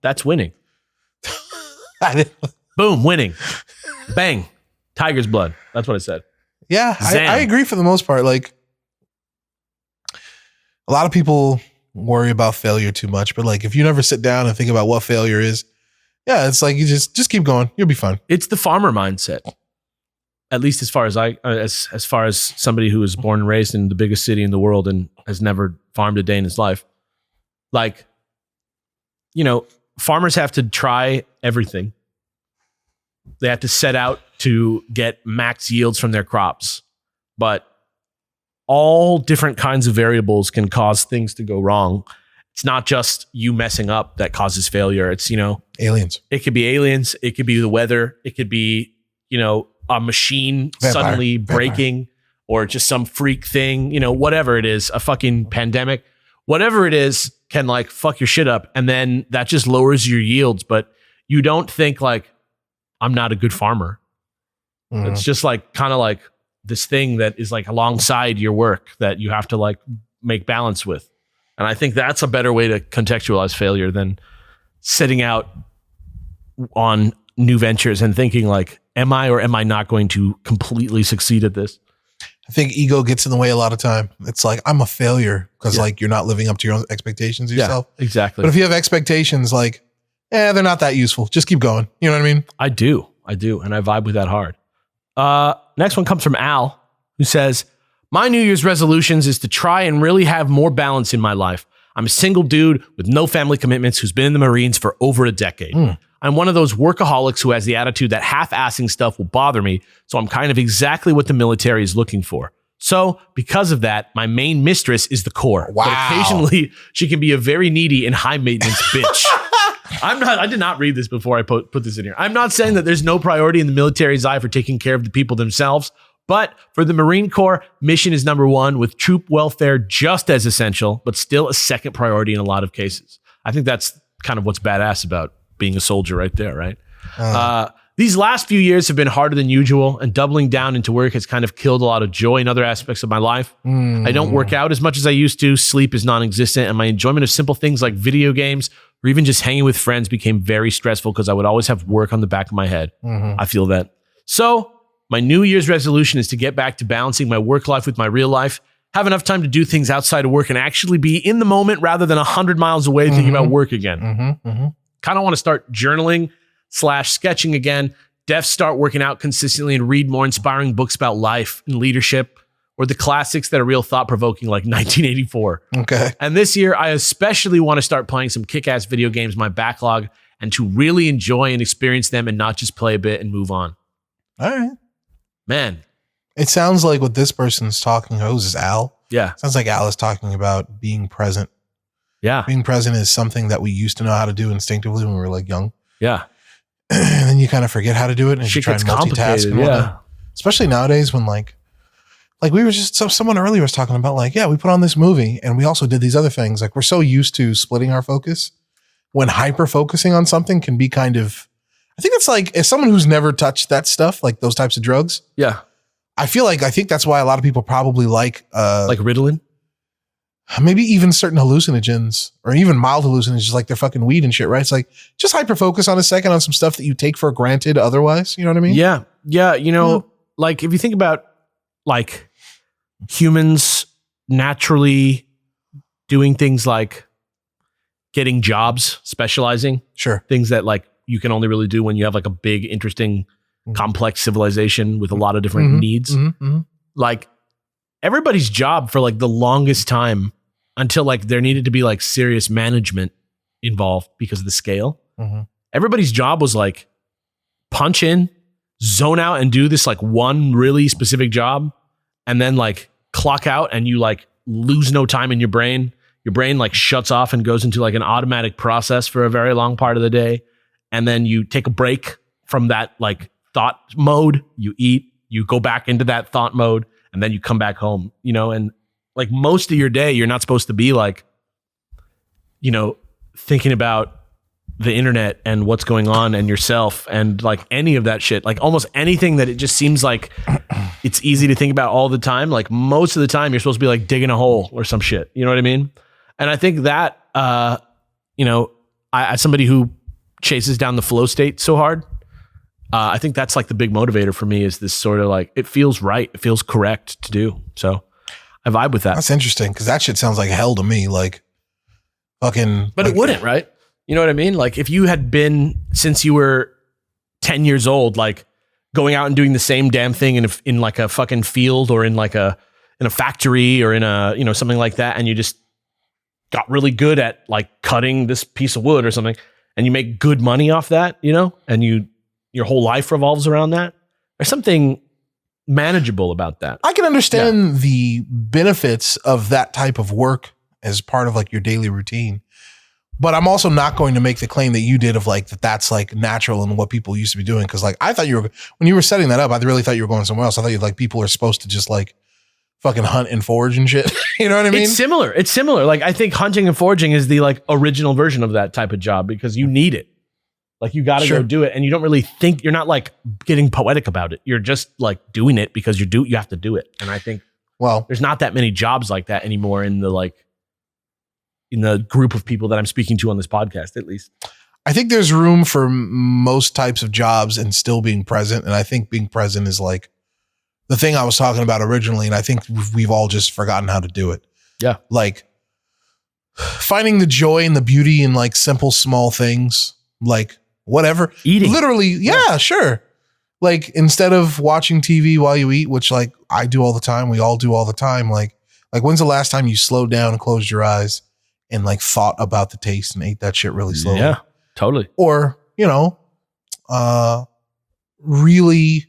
that's winning. Boom, winning. Bang. Tiger's blood. That's what I said. Yeah, I agree for the most part. Like a lot of people worry about failure too much, but like if you never sit down and think about what failure is, yeah, it's like you just keep going. You'll be fine. It's the farmer mindset. At least as far as as far as somebody who was born and raised in the biggest city in the world and has never farmed a day in his life. Like, you know, farmers have to try everything. They have to set out to get max yields from their crops. But all different kinds of variables can cause things to go wrong. It's not just you messing up that causes failure. It's, you know, aliens. It could be aliens. It could be the weather. It could be, you know, a machine suddenly breaking or just some freak thing, you know, whatever it is, a fucking pandemic, whatever it is can like fuck your shit up. And then that just lowers your yields. But you don't think like, I'm not a good farmer. It's just like kind of like this thing that is like alongside your work that you have to like make balance with. And I think that's a better way to contextualize failure than setting out on new ventures and thinking like, am I or am I not going to completely succeed at this? I think ego gets in the way a lot of time. It's like, I'm a failure because like you're not living up to your own expectations of yourself. Yeah, exactly. But if you have expectations like, they're not that useful. Just keep going. You know what I mean? I do. And I vibe with that hard. Next one comes from Al, who says, my New Year's resolutions is to try and really have more balance in my life. I'm a single dude with no family commitments who's been in the Marines for over a decade. I'm one of those workaholics who has the attitude that half-assing stuff will bother me, so I'm kind of exactly what the military is looking for. So, because of that, my main mistress is the Corps. Wow. But occasionally, she can be a very needy and high-maintenance bitch. I did not read this before I put this in here. I'm not saying that there's no priority in the military's eye for taking care of the people themselves, but for the Marine Corps, mission is number one, with troop welfare just as essential, but still a second priority in a lot of cases. I think that's kind of what's badass about being a soldier right there, right? These last few years have been harder than usual, and doubling down into work has kind of killed a lot of joy in other aspects of my life. I don't work out as much as I used to. Sleep is non-existent, and my enjoyment of simple things like video games or even just hanging with friends became very stressful because I would always have work on the back of my head. I feel that. So my New Year's resolution is to get back to balancing my work life with my real life, have enough time to do things outside of work, and actually be in the moment rather than 100 miles away thinking about work again. Kind of want to start journaling / sketching again, start working out consistently and read more inspiring books about life and leadership or the classics that are real thought-provoking like 1984. Okay. And this year, I especially want to start playing some kick-ass video games in my backlog and to really enjoy and experience them and not just play a bit and move on. All right. Man. It sounds like what this person's talking about is Al. Yeah. Sounds like Al is talking about being present. Yeah. Being present is something that we used to know how to do instinctively when we were like young. Yeah. And then you kind of forget how to do it and you try and multitask and whatnot. Especially nowadays when like we were just, someone earlier was talking about like, yeah, we put on this movie and we also did these other things. Like we're so used to splitting our focus when hyper focusing on something can be kind of, I think it's like, as someone who's never touched that stuff, like those types of drugs. Yeah. I think that's why a lot of people probably like Ritalin. Maybe even certain hallucinogens or even mild hallucinogens like they're fucking weed and shit, right? It's like just hyper focus on a second on some stuff that you take for granted otherwise. You know what I mean? Yeah. Yeah. You know, like if you think about like humans naturally doing things like getting jobs, specializing. Sure. Things that like you can only really do when you have like a big, interesting, complex civilization with a lot of different needs. Like everybody's job for like the longest time until like there needed to be like serious management involved because of the scale. Everybody's job was like punch in, zone out and do this like one really specific job and then like clock out and you like lose no time in your brain. Your brain like shuts off and goes into like an automatic process for a very long part of the day. And then you take a break from that like thought mode, you eat, you go back into that thought mode, and then you come back home, you know, and like most of your day, you're not supposed to be like, you know, thinking about the internet and what's going on and yourself and like any of that shit, like almost anything that it just seems like it's easy to think about all the time. Like most of the time you're supposed to be like digging a hole or some shit. You know what I mean? And I think that, you know, I as somebody who chases down the flow state so hard, I think that's like the big motivator for me is this sort of like, it feels right. It feels correct to do. So I vibe with that. That's interesting. Cause that shit sounds like hell to me. Like fucking, but like, it wouldn't, right? You know what I mean? Like if you had been since you were 10 years old, like going out and doing the same damn thing in like a fucking field or in like in a factory or in a, you know, something like that. And you just got really good at like cutting this piece of wood or something and you make good money off that, you know, and your whole life revolves around that. There's something manageable about that. I can understand the benefits of that type of work as part of like your daily routine. But I'm also not going to make the claim that you did of like that's like natural and what people used to be doing. Cause like I thought when you were setting that up, I really thought you were going somewhere else. I thought you like people are supposed to just like fucking hunt and forage and shit. You know what I mean? It's similar. Like I think hunting and foraging is the like original version of that type of job because you need it. Like you got to go do it. And you don't really think, you're not like getting poetic about it. You're just like doing it because you have to do it. And I think, well, there's not that many jobs like that anymore in the group of people that I'm speaking to on this podcast, at least. I think there's room for most types of jobs and still being present. And I think being present is like the thing I was talking about originally. And I think we've all just forgotten how to do it. Yeah. Like finding the joy and the beauty in like simple, small things, like whatever. Eating. Literally. Yeah, sure. Like instead of watching TV while you eat, which like I do all the time, we all do all the time. Like when's the last time you slowed down and closed your eyes and like thought about the taste and ate that shit really slowly? Yeah, totally. Or, you know, really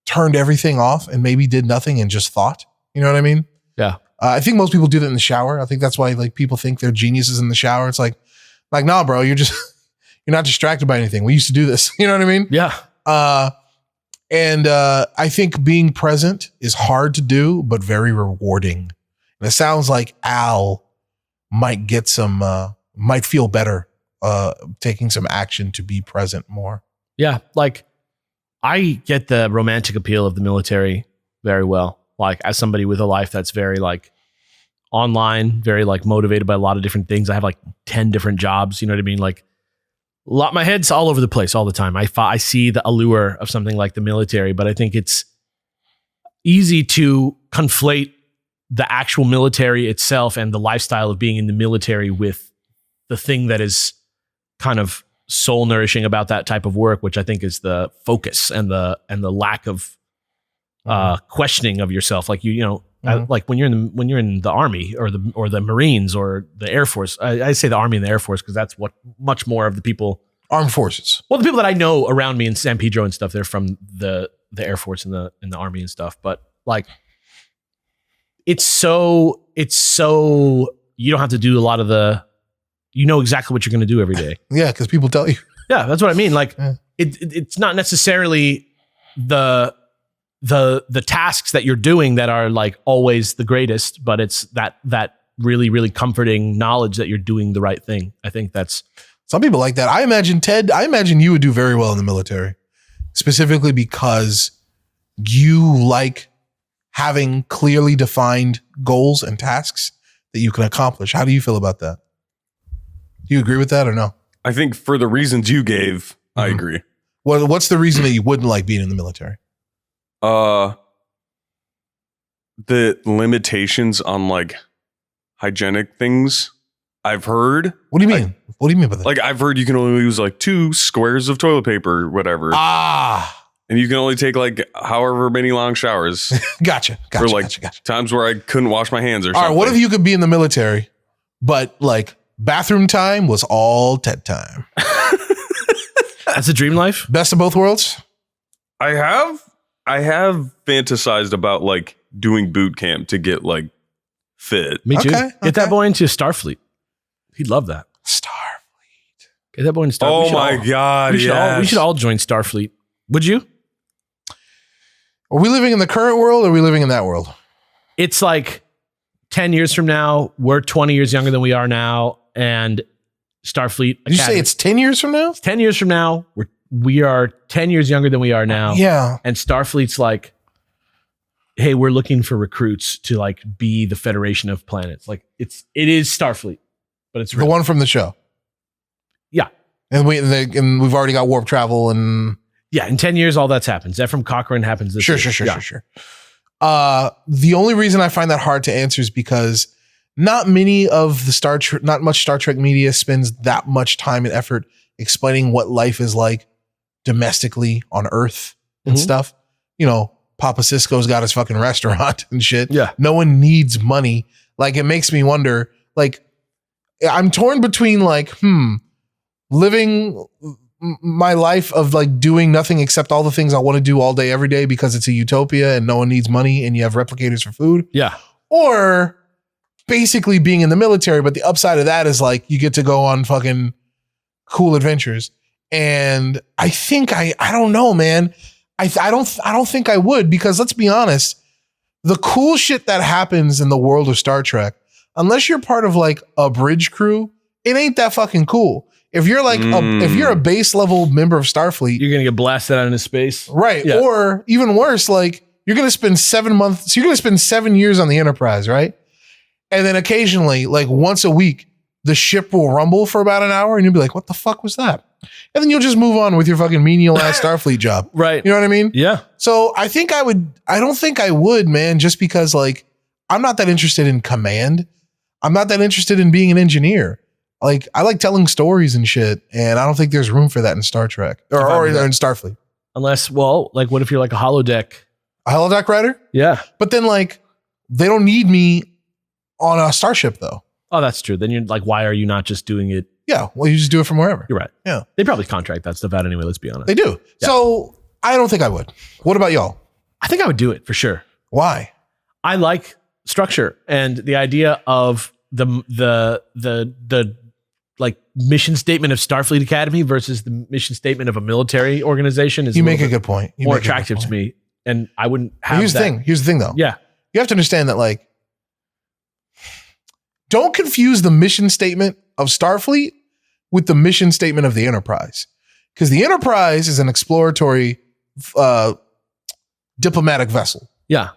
turned everything off and maybe did nothing and just thought, you know what I mean? Yeah. I think most people do that in the shower. I think that's why like people think they're geniuses in the shower. It's like, nah, bro, you're not distracted by anything. We used to do this. You know what I mean? Yeah. And I think being present is hard to do, but very rewarding. And it sounds like Al might feel better taking some action to be present more. Yeah, like I get the romantic appeal of the military very well. Like as somebody with a life that's very like online, very like motivated by a lot of different things. I have like 10 different jobs. You know what I mean? Like my head's all over the place all the time. I see the allure of something like the military, but I think it's easy to conflate the actual military itself and the lifestyle of being in the military with the thing that is kind of soul nourishing about that type of work, which I think is the focus and the lack of questioning of yourself. Like like when you're in the Army or the Marines or the Air Force. I say the Army and the Air Force because that's what much more of the people. Armed forces. Well, the people that I know around me in San Pedro and stuff, they're from the Air Force and the Army and stuff. But like, it's so you don't have to do a lot of you know exactly what you're going to do every day. Yeah, because people tell you. Yeah, that's what I mean. Like it's not necessarily the tasks that you're doing that are like always the greatest, but it's that really, really comforting knowledge that you're doing the right thing. I think that's some people like that. I imagine you would do very well in the military, specifically because you like having clearly defined goals and tasks that you can accomplish. How do you feel about that? Do you agree with that or no? I think for the reasons you gave, I agree. Well, what's the reason that you wouldn't like being in the military? The limitations on like hygienic things I've heard. What do you mean? What do you mean by that? Like I've heard you can only use like 2 squares of toilet paper or whatever. And you can only take like however many long showers. Gotcha. Or like times where I couldn't wash my hands or something. All right, what if you could be in the military, but like bathroom time was all TED time? That's a dream life. Best of both worlds. I have fantasized about like doing boot camp to get like fit. Me too. Get that boy into Starfleet. He'd love that. Starfleet. Get that boy into Starfleet. Oh my God. We should all join Starfleet. Would you? Are we living in the current world or are we living in that world? It's like 10 years from now, we're 20 years younger than we are now. And Starfleet. Did you say it's 10 years from now? It's 10 years from now. We are 10 years younger than we are now. Yeah. And Starfleet's like, hey, we're looking for recruits to like be the Federation of Planets. Like it is Starfleet, but it's the one from the show. Yeah. And we've already got warp travel and yeah, in 10 years, all that's happened. Zephram Cochrane happens this year. Sure. The only reason I find that hard to answer is because not much Star Trek media spends that much time and effort explaining what life is like domestically on Earth and stuff. You know, Papa Cisco's got his fucking restaurant and shit. Yeah. No one needs money. Like, it makes me wonder, like, I'm torn between like, living my life of like doing nothing except all the things I want to do all day, every day because it's a utopia and no one needs money and you have replicators for food. Yeah. Or basically being in the military. But the upside of that is like, you get to go on fucking cool adventures. And I think I don't know, man. I don't think I would, because let's be honest, the cool shit that happens in the world of Star Trek, unless you're part of like a bridge crew, it ain't that fucking cool. If you're like if you're a base level member of Starfleet, you're gonna get blasted out into space, right? Yeah. Or even worse, like you're gonna spend 7 months. So you're gonna spend 7 years on the Enterprise, right? And then occasionally, like once a week, the ship will rumble for about an hour, and you'll be like, "What the fuck was that?" And then you'll just move on with your fucking menial ass Starfleet job, right? You know what I mean? Yeah. So I think I would. I don't think I would, man. Just because like I'm not that interested in command. I'm not that interested in being an engineer. Like, I like telling stories and shit, and I don't think there's room for that in Star Trek or in Starfleet. Unless, well, like, what if you're like a holodeck? A holodeck writer? Yeah. But then, like, they don't need me on a starship, though. Oh, that's true. Then you're like, why are you not just doing it? Yeah, well, you just do it from wherever. You're right. Yeah. They probably contract that stuff out anyway, let's be honest. They do. Yeah. So, I don't think I would. What about y'all? I think I would do it for sure. Why? I like structure and the idea of the like mission statement of Starfleet Academy versus the mission statement of a military organization is you make a good point. More attractive to me, and I wouldn't have. Here's the thing, though. Yeah, you have to understand that, like, don't confuse the mission statement of Starfleet with the mission statement of the Enterprise, Because the Enterprise is an exploratory diplomatic vessel. Yeah.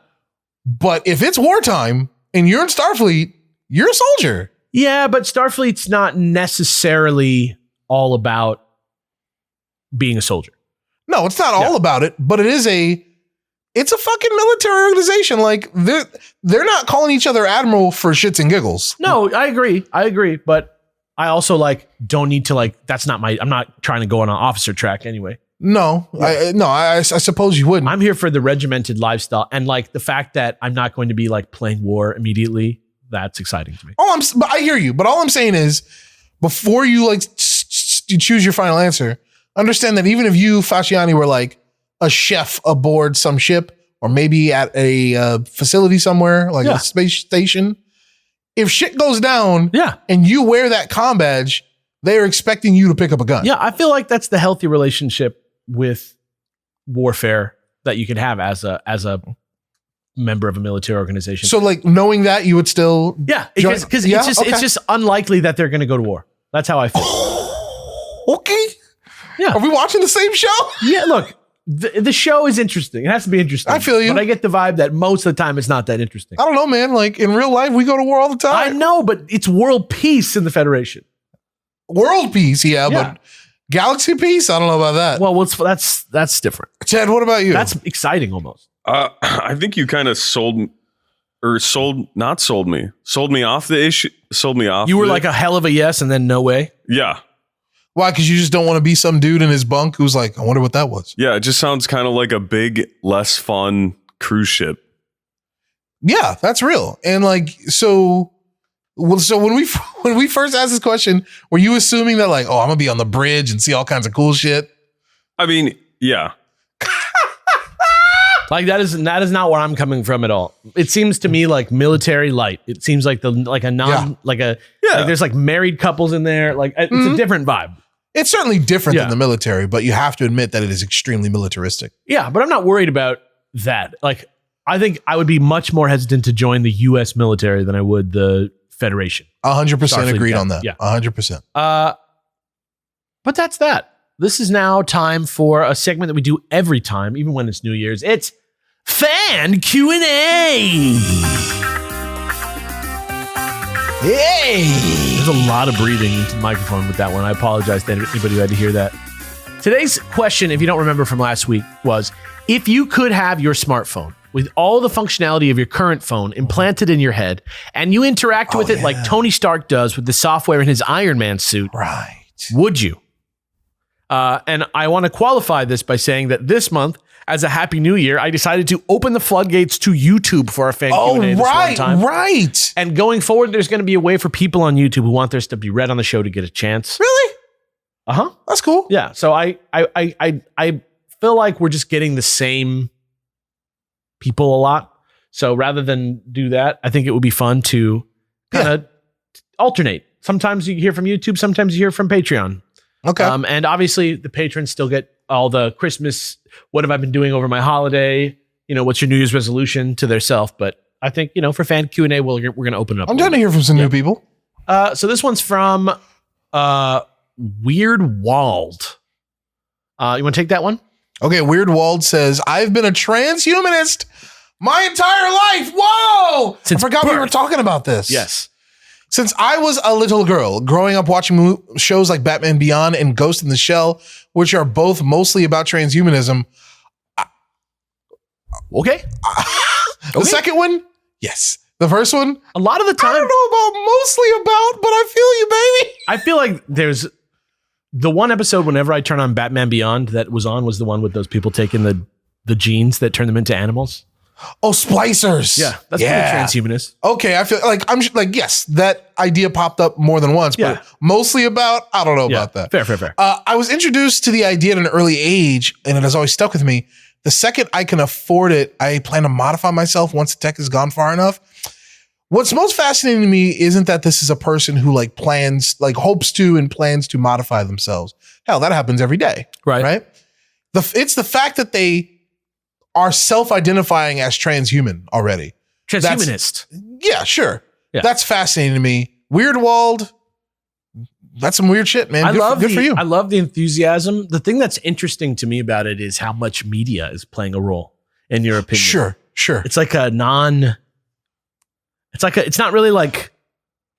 But if it's wartime and you're in Starfleet, you're a soldier. Yeah, but Starfleet's not necessarily all about being a soldier. No, it's not all about it, but it's a fucking military organization. Like they're not calling each other admiral for shits and giggles. No, I agree. But I also don't need to I'm not trying to go on an officer track anyway. No, I suppose you wouldn't. I'm here for the regimented lifestyle and the fact that I'm not going to be playing war immediately. That's exciting to me. But I hear you. But all I'm saying is, before you you choose your final answer, understand that even if you, Faciane, were a chef aboard some ship or maybe at a facility somewhere, a space station, if shit goes down, and you wear that comm badge, they're expecting you to pick up a gun. Yeah, I feel like that's the healthy relationship with warfare that you can have as a member of a military organization. So knowing that, you would still because it's just unlikely that they're going to go to war. That's how I feel. Okay. Yeah. Are we watching the same show? Yeah, look, the show is interesting. It has to be interesting. I feel you. But I get the vibe that most of the time it's not that interesting. I don't know, man. In real life, we go to war all the time. I know, but it's world peace in the Federation. World peace, but galaxy peace? I don't know about that. Well, that's different. Ted, what about you? That's exciting almost. I think you kind of sold me off the issue. Sold me off. You were a hell of a yes and then no way. Yeah. Why? Because you just don't want to be some dude in his bunk who's I wonder what that was. Yeah, it just sounds kind of like a big, less fun cruise ship. Yeah, that's real. And so when we first asked this question, were you assuming that I'm gonna be on the bridge and see all kinds of cool shit? I mean, yeah. That is not where I'm coming from at all. It seems to me like military light. It seems like there's married couples in there. It's a different vibe. It's certainly different than the military, but you have to admit that it is extremely militaristic. Yeah, but I'm not worried about that. I think I would be much more hesitant to join the U.S. military than I would the Federation. 100% agreed on that. Yeah, 100%. But that's that. This is now time for a segment that we do every time, even when it's New Year's. It's Fan Q&A. Hey! There's a lot of breathing into the microphone with that one. I apologize to anybody who had to hear that. Today's question, if you don't remember from last week, was if you could have your smartphone with all the functionality of your current phone implanted in your head and you interact with it like Tony Stark does with the software in his Iron Man suit, right? Would you? And I want to qualify this by saying that this month, as a Happy New Year, I decided to open the floodgates to YouTube for our fan Q&A this one time. Right. And going forward, there's going to be a way for people on YouTube who want theirs to be read on the show to get a chance. Really? Uh-huh. That's cool. Yeah. So I feel like we're just getting the same people a lot. So rather than do that, I think it would be fun to kind of alternate. Sometimes you hear from YouTube, sometimes you hear from Patreon. Okay. And obviously the patrons still get all the Christmas, what have I been doing over my holiday? What's your New Year's resolution to their self? But I think, for fan Q&A, we're going to open it up. I'm trying to hear from some new people. So this one's from Weird Wald. You want to take that one? Okay. Weird Wald says, I've been a transhumanist my entire life. Whoa. I forgot we were talking about this. Yes. Since I was a little girl, growing up watching shows like Batman Beyond and Ghost in the Shell, which are both mostly about transhumanism. Okay. The second one, yes. The first one, a lot of the time, I don't know about mostly about, but I feel you, baby. I feel like there's the one episode whenever I turn on Batman Beyond that was the one with those people taking the genes that turn them into animals. Oh, splicers. Yeah, that's pretty transhumanist. Okay, I feel like yes, that idea popped up more than once, but mostly about, I don't know about that. Fair. I was introduced to the idea at an early age, and it has always stuck with me. The second I can afford it, I plan to modify myself once the tech has gone far enough. What's most fascinating to me isn't that this is a person who hopes to and plans to modify themselves. Hell, that happens every day. Right? It's the fact that they are self-identifying as transhuman already. Transhumanist. Yeah, sure. Yeah. That's fascinating to me. Weird Wald, that's some weird shit, man. Good for you. I love the enthusiasm. The thing that's interesting to me about it is how much media is playing a role, in your opinion. Sure. It's like it's not really like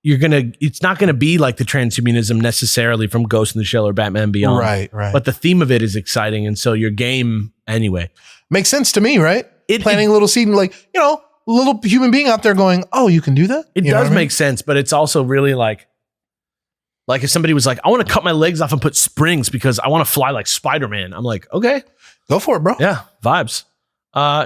it's not gonna be like the transhumanism necessarily from Ghost in the Shell or Batman Beyond. Right. But the theme of it is exciting. And so your game, anyway. Makes sense to me, right? Planting a little seed and like, little human being out there going, oh, you can do that? It does make sense, but it's also really like if somebody was like, I want to cut my legs off and put springs because I want to fly like Spider-Man. I'm like, okay. Go for it, bro. Yeah, vibes.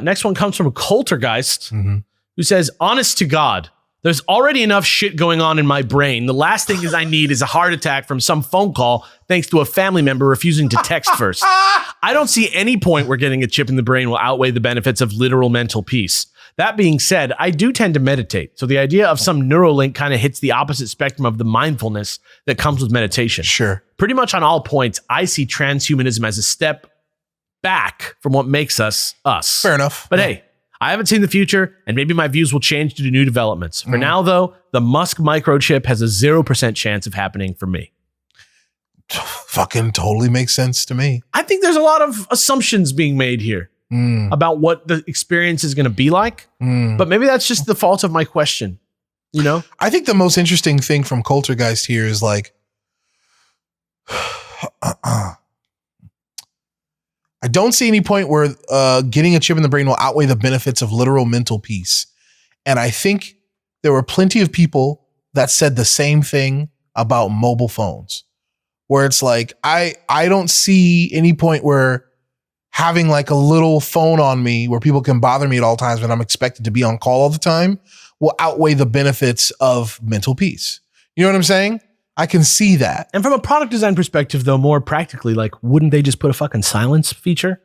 Next one comes from Coultergeist, who says, honest to God, there's already enough shit going on in my brain. The last thing I need is a heart attack from some phone call thanks to a family member refusing to text first. I don't see any point where getting a chip in the brain will outweigh the benefits of literal mental peace. That being said, I do tend to meditate. So the idea of some Neuralink kind of hits the opposite spectrum of the mindfulness that comes with meditation. Sure. Pretty much on all points, I see transhumanism as a step back from what makes us us. Fair enough. But hey, I haven't seen the future, and maybe my views will change due to new developments. For now, though, the Musk microchip has a 0% chance of happening for me. Fucking totally makes sense to me. I think there's a lot of assumptions being made here about what the experience is going to be like. But maybe that's just the fault of my question. I think the most interesting thing from Coultergeist here is like, I don't see any point where getting a chip in the brain will outweigh the benefits of literal mental peace. And I think there were plenty of people that said the same thing about mobile phones, where it's like, I don't see any point where having like a little phone on me where people can bother me at all times when I'm expected to be on call all the time will outweigh the benefits of mental peace. You know what I'm saying? I can see that. And from a product design perspective, though, more practically, like, wouldn't they just put a fucking silence feature?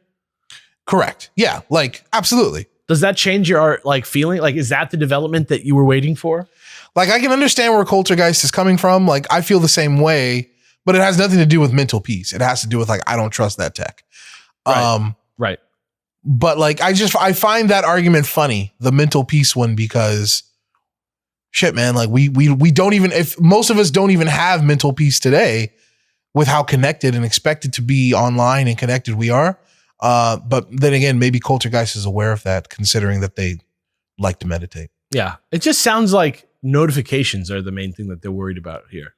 Correct. Yeah, like, absolutely. Does that change your like feeling? Like, is that the development that you were waiting for? Like, I can understand where Coultergeist is coming from. Like, I feel the same way, but it has nothing to do with mental peace. It has to do with like, I don't trust that tech. Right. But like, I find that argument funny, the mental peace one, because shit, man, like we don't even, if most of us don't even have mental peace today with how connected and expected to be online and connected we are. But then again, maybe Coultergeist is aware of that, considering that they like to meditate. Yeah. It just sounds like notifications are the main thing that they're worried about here.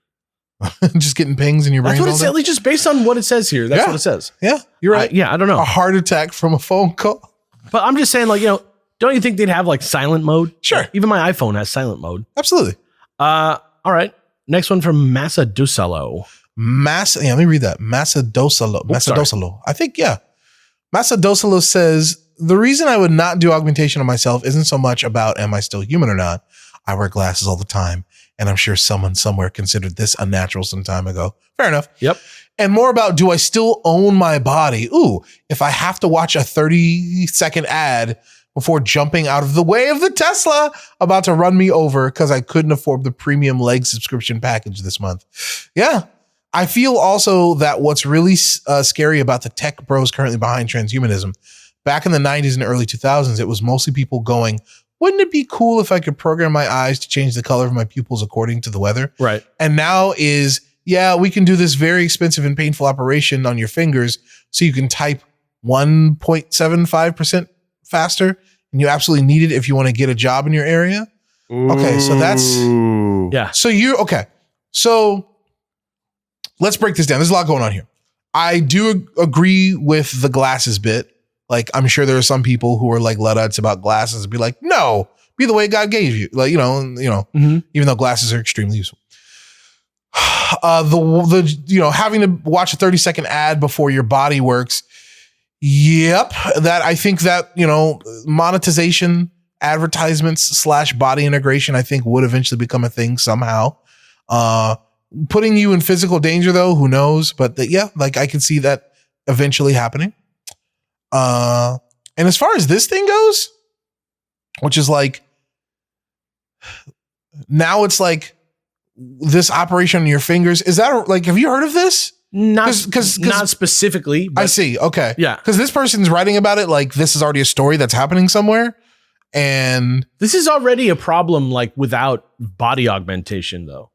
Just getting pings in your brain. That's what it says, at least just based on what it says here. That's what it says. Yeah, you're right. I don't know. A heart attack from a phone call. But I'm just saying, like, don't you think they'd have like silent mode? Sure. Like, even my iPhone has silent mode. Absolutely. All right. Next one from Massa Dusalo. Let me read that. Massa Dosalo. I think, yeah. Massa Dosalo says, the reason I would not do augmentation on myself isn't so much about am I still human or not. I wear glasses all the time, and I'm sure someone somewhere considered this unnatural some time ago. Fair enough. Yep. And more about, do I still own my body? Ooh, if I have to watch a 30-second ad before jumping out of the way of the Tesla about to run me over because I couldn't afford the premium leg subscription package this month. Yeah. I feel also that what's really scary about the tech bros currently behind transhumanism, back in the 90s and early 2000s, it was mostly people going, wouldn't it be cool if I could program my eyes to change the color of my pupils according to the weather? Right. And now is, yeah, we can do this very expensive and painful operation on your fingers so you can type 1.75% faster, and you absolutely need it if you want to get a job in your area. Okay, so that's... Yeah. So let's break this down. There's a lot going on here. I do agree with the glasses bit. Like, I'm sure there are some people who are like Luddites about glasses and be like, no, be the way God gave you. Like, even though glasses are extremely useful. Having to watch a 30-second ad before your body works. Yep. That I think that, monetization, advertisements / body integration, I think would eventually become a thing somehow. Putting you in physical danger though, who knows? But I can see that eventually happening. And as far as this thing goes, which is like, now it's like this operation on your fingers. Is that like, have you heard of this? Not specifically. But I see. Okay. Yeah. Because this person's writing about it like this is already a story that's happening somewhere. And this is already a problem, like without body augmentation though.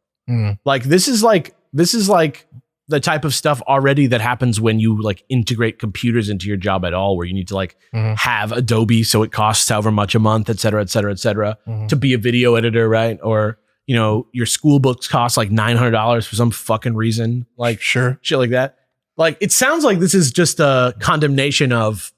Like this is like this is like the type of stuff already that happens when you like integrate computers into your job at all, where you need to like have Adobe, so it costs however much a month, et cetera, to be a video editor, right? Or, you know, your school books cost like $900 for some fucking reason, like Sure. shit like that. Like, it sounds like this is just a condemnation of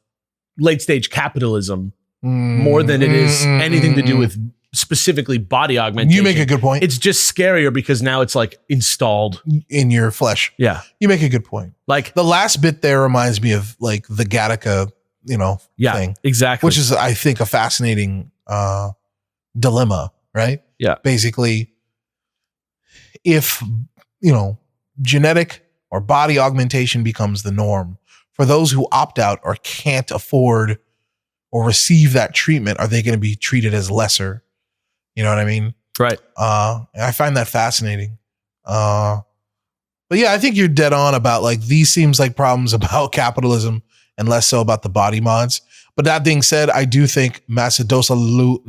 late stage capitalism more than it is anything to do with specifically body augmentation. You make a good point. It's just scarier because now it's like installed in your flesh. Yeah. You make a good point. Like the last bit there reminds me of like the Gattaca, thing. Exactly. Which is, I think, a fascinating dilemma, right? Yeah. Basically, if, genetic or body augmentation becomes the norm, for those who opt out or can't afford or receive that treatment, are they going to be treated as lesser? You know what I mean? Right. I find that fascinating. But yeah, I think you're dead on about like, these seems like problems about capitalism and less so about the body mods. But that being said, I do think Masadosalo.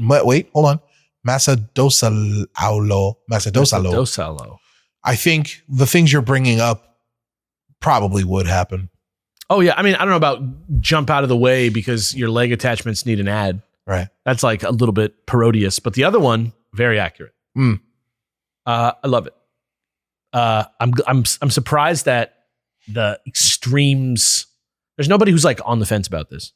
I think the things you're bringing up probably would happen. Oh yeah. I mean, I don't know about jump out of the way because your leg attachments need an ad. Right. That's like a little bit parodious, but the other one, very accurate. I love it. I'm surprised that the extremes, there's nobody who's like on the fence about this.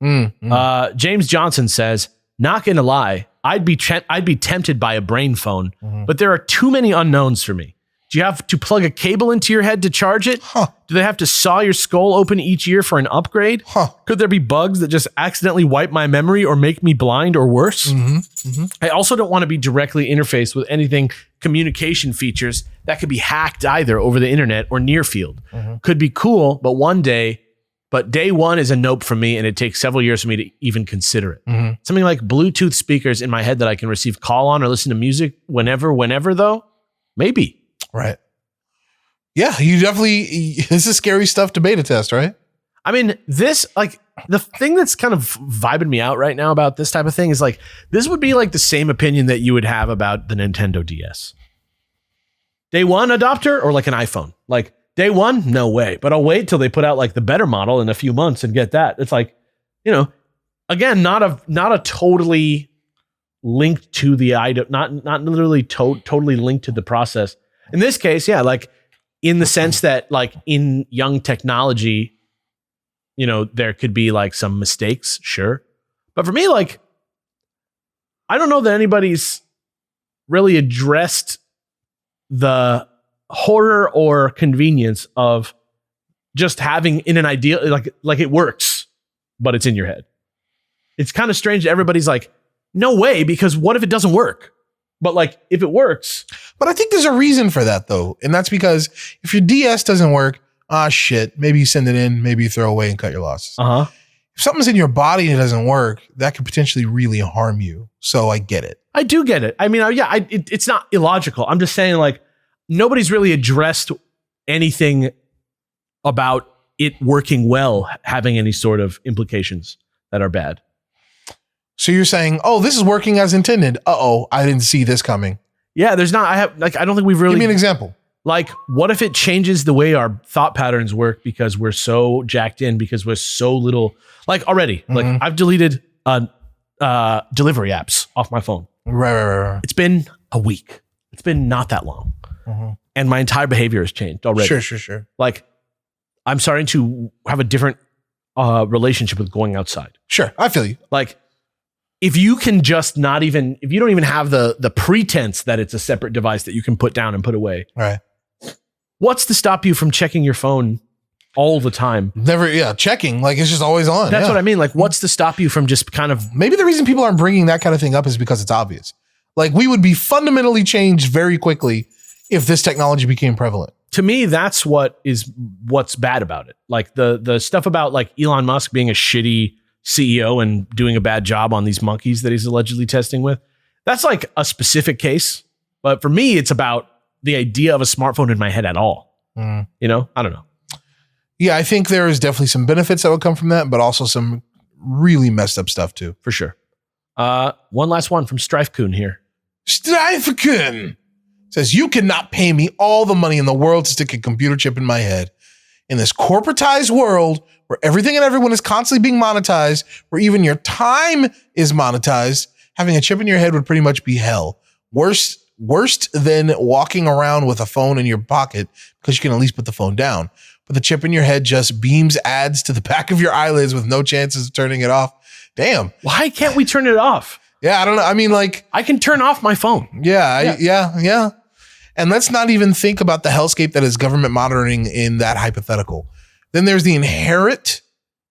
James Johnson says, not gonna lie, I'd be tempted by a brain phone, but there are too many unknowns for me. Do you have to plug a cable into your head to charge it? Do they have to saw your skull open each year for an upgrade? Could there be bugs that just accidentally wipe my memory or make me blind or worse? I also don't want to be directly interfaced with anything communication features that could be hacked either over the internet or near field. Could be cool, but day one is a nope from me, and it takes several years for me to even consider it. Something like Bluetooth speakers in my head that I can receive call on or listen to music whenever though, maybe. Right. Yeah, you definitely, this is scary stuff to beta test, right? I mean, this, like, the thing that's kind of vibing me out right now about this type of thing is like, this would be like the same opinion that you would have about the Nintendo DS. Day one adopter or like an iPhone? Like, day one, no way. But I'll wait till they put out like the better model in a few months and get that. It's like, again, not a totally linked to the item, not literally totally linked to the process. In this case, yeah, like in the sense that like in young technology, there could be like some mistakes, sure. But for me, like, I don't know that anybody's really addressed the horror or convenience of just having in an ideal, like it works, but it's in your head. It's kind of strange that everybody's like, no way, because what if it doesn't work? But like, if it works. But I think there's a reason for that though. And that's because if your DS doesn't work, shit, maybe you send it in, maybe you throw away and cut your losses. If something's in your body and it doesn't work, that could potentially really harm you. So I get it. I do get it. I mean, it's not illogical. I'm just saying like, nobody's really addressed anything about it working well, having any sort of implications that are bad. So you're saying, this is working as intended. I didn't see this coming. Yeah, there's not. I don't think we've really. Give me an example. Like, what if it changes the way our thought patterns work because we're so jacked in, because we're so little, like already, like I've deleted delivery apps off my phone. Right. It's been a week. It's been not that long. And my entire behavior has changed already. Sure. Like, I'm starting to have a different relationship with going outside. Sure, I feel you. Like, if you can just if you don't even have the pretense that it's a separate device that you can put down and put away. Right. What's to stop you from checking your phone all the time? Checking. Like, it's just always on. That's what I mean. Like, what's to stop you from just kind of... Maybe the reason people aren't bringing that kind of thing up is because it's obvious. Like, we would be fundamentally changed very quickly if this technology became prevalent. To me, that's what's bad about it. Like, the stuff about like Elon Musk being a shitty CEO and doing a bad job on these monkeys that he's allegedly testing with. That's like a specific case. But for me, it's about the idea of a smartphone in my head at all. I don't know. Yeah, I think there is definitely some benefits that would come from that, but also some really messed up stuff too. For sure. One last one from Strife Coon here. Strife Coon. says, you cannot pay me all the money in the world to stick a computer chip in my head. In this corporatized world where everything and everyone is constantly being monetized, where even your time is monetized, having a chip in your head would pretty much be hell. Worse than walking around with a phone in your pocket because you can at least put the phone down. But the chip in your head just beams ads to the back of your eyelids with no chances of turning it off. Damn. Why can't we turn it off? Yeah, I don't know. I mean, like, I can turn off my phone. Yeah. And let's not even think about the hellscape that is government monitoring in that hypothetical. Then there's the inherent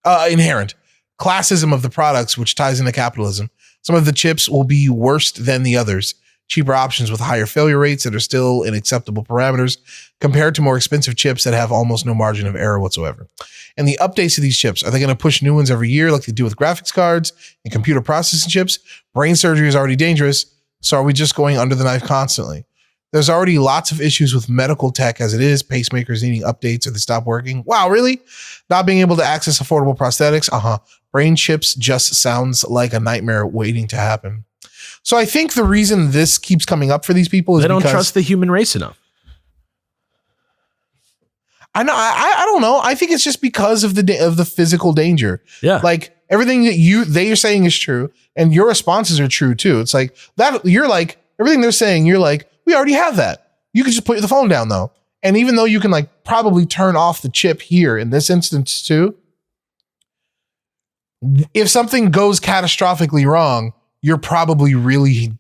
classism of the products, which ties into capitalism. Some of the chips will be worse than the others. Cheaper options with higher failure rates that are still in acceptable parameters compared to more expensive chips that have almost no margin of error whatsoever. And the updates to these chips, are they going to push new ones every year like they do with graphics cards and computer processing chips? Brain surgery is already dangerous, so are we just going under the knife constantly? There's already lots of issues with medical tech as it is, pacemakers needing updates or they stop working. Wow, really? Not being able to access affordable prosthetics? Brain chips just sounds like a nightmare waiting to happen. So I think the reason this keeps coming up for these people is they don't trust the human race enough. I know. I don't know. I think it's just because of the physical danger. Yeah. Like everything that they are saying is true and your responses are true too. It's like that. You're like everything they're saying. You're like, we already have that. You can just put the phone down though. And even though you can like probably turn off the chip here in this instance too, if something goes catastrophically wrong, you're probably really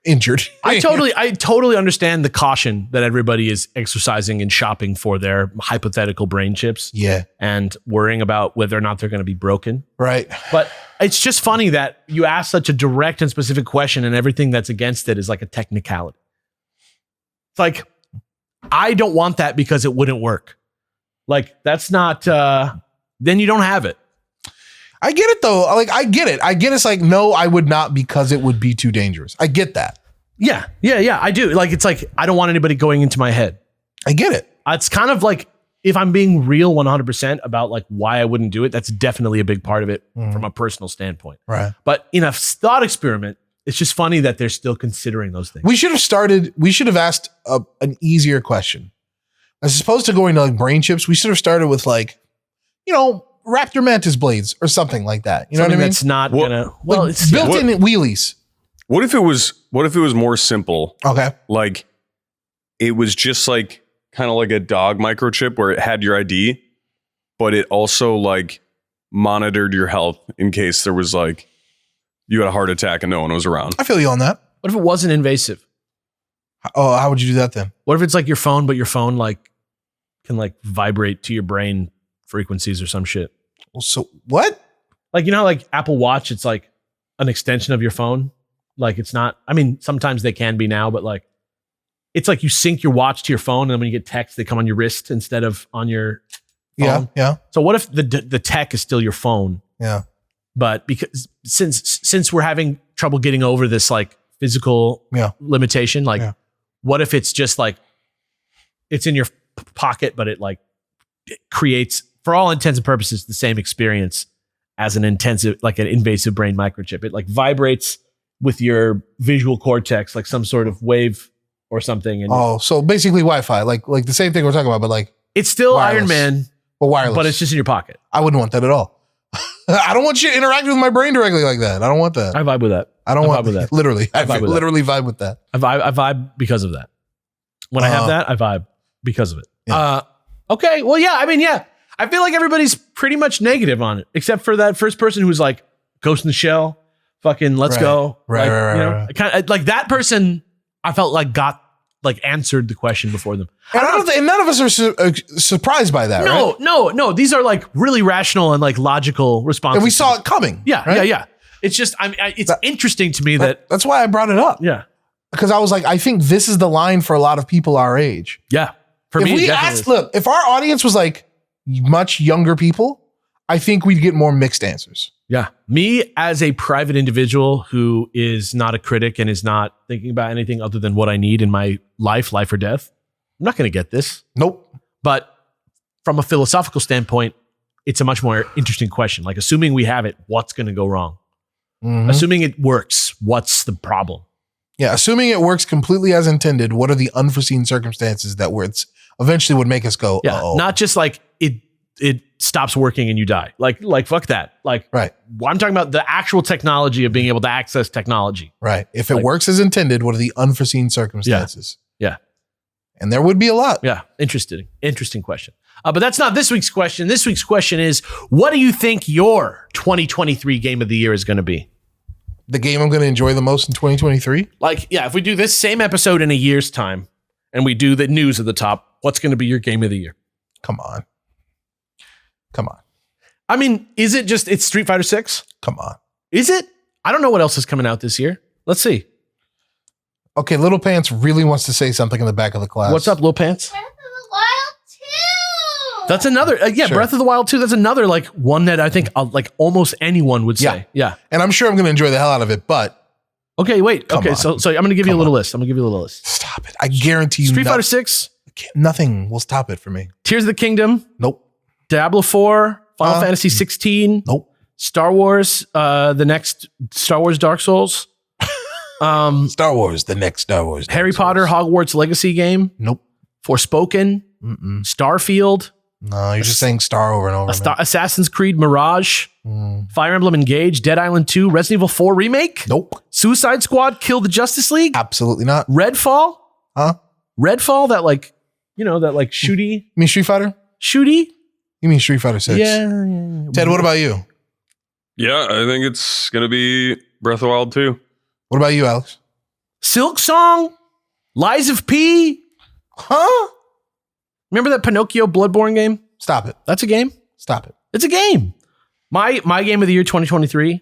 injured. I totally understand the caution that everybody is exercising in shopping for their hypothetical brain chips. Yeah. And worrying about whether or not they're going to be broken. Right. But it's just funny that you ask such a direct and specific question and everything that's against it is like a technicality. It's like, I don't want that because it wouldn't work. Like, that's not, then you don't have it. I get it though. Like, I get it. It's like, no, I would not because it would be too dangerous. I get that. Yeah. I do. Like, it's like, I don't want anybody going into my head. I get it. It's kind of like, if I'm being real 100% about like why I wouldn't do it, that's definitely a big part of it from a personal standpoint. Right. But in a thought experiment, it's just funny that they're still considering those things. We should have asked an easier question. As opposed to going to like brain chips, we should have started with like, Raptor Mantis blades or something like that. You know what I mean? That's not gonna. Well, like it's built-in wheelies. What if it was more simple? Okay. Like it was just like kind of like a dog microchip where it had your ID, but it also like monitored your health in case there was like you had a heart attack and no one was around. I feel you on that. What if it wasn't invasive? Oh, how would you do that then? What if it's like your phone, but your phone like can like vibrate to your brain frequencies or some shit? Well, so what? Like, like Apple Watch, it's like an extension of your phone. Like it's not, I mean, sometimes they can be now, but like, it's like you sync your watch to your phone and then when you get texts, they come on your wrist instead of on your phone. Yeah. So what if the tech is still your phone? Yeah. But because since we're having trouble getting over this like physical limitation, like what if it's just like, it's in your pocket, but it creates, for all intents and purposes, the same experience as an invasive brain microchip. It like vibrates with your visual cortex, like some sort of wave or something. And so basically Wi-Fi, like the same thing we're talking about, but like it's still wireless. Iron Man, but wireless. But it's just in your pocket. I wouldn't want that at all. I don't want you to interact with my brain directly like that. I don't want that. I vibe with that. I vibe with that. Literally, I literally vibe with that. I vibe because of that. When I have that, I vibe because of it. Yeah. Okay. Well, yeah. I mean, yeah. I feel like everybody's pretty much negative on it, except for that first person who's like Ghost in the Shell, fucking let's go. Right. Kind of like that person. I felt like got answered the question before them. And none of us are surprised by that. No. These are like really rational and like logical responses. And we saw it coming. Yeah. It's just, it's interesting to me that's why I brought it up. Yeah. Because I was like, I think this is the line for a lot of people our age. Yeah. For me, we asked, look, if our audience was like much younger people, I think we'd get more mixed answers. Yeah. Me as a private individual who is not a critic and is not thinking about anything other than what I need in my life or death, I'm not going to get this. Nope. But from a philosophical standpoint, it's a much more interesting question. Like, assuming we have it, what's going to go wrong? Mm-hmm. Assuming it works, what's the problem? Yeah, assuming it works completely as intended, what are the unforeseen circumstances that where it's eventually would make us go, Yeah, uh-oh. not just like it stops working and you die. Like fuck that. Like, Right. I'm talking about the actual technology of being able to access technology. Right. If it Like- works as intended, what are the unforeseen circumstances? Yeah. And there would be a lot. Yeah. Interesting question. But that's not this week's question. This week's question is, what do you think your 2023 game of the year is going to be? The game I'm going to enjoy the most in 2023? Like, yeah, if we do this same episode in a year's time and we do the news at the top, what's going to be your game of the year? Come on. I mean, is it just, it's Street Fighter 6? Come on. Is it? I don't know what else is coming out this year. Let's see. Okay, Little Pants really wants to say something in the back of the class. What's up, Lil Pants? Breath of the Wild 2. That's another, Sure. Breath of the Wild 2. That's another like one that I think like almost anyone would say. Yeah. And I'm sure I'm going to enjoy the hell out of it, but Okay, wait. Come Okay, on. so I'm going to give you a little list. stop it. I guarantee you Street Fighter 6, nothing will stop it for me. Tears of the Kingdom, Nope. Diablo 4, Final Fantasy 16, Nope. Star Wars, the next Star Wars Dark Souls, Star Wars, the next Star Wars. Harry Dark Potter Souls. Hogwarts Legacy game, Nope. Forspoken, Mm-mm. Starfield, No, you're just saying Star over and over. man. Assassin's Creed Mirage, Mm. Fire Emblem Engage, Dead Island 2, Resident Evil 4 Remake, Nope. Suicide Squad, Kill the Justice League, Absolutely not. Redfall, Huh? Redfall, that like, that like shooty. You mean Street Fighter? You mean Street Fighter 6? Yeah. Ted, what about you? Yeah, I think it's going to be Breath of the Wild 2. What about you, Alex? Silk Song, Lies of P. Huh? Remember that Pinocchio Bloodborne game? Stop it. That's a game. Stop it. It's a game. My game of the year 2023.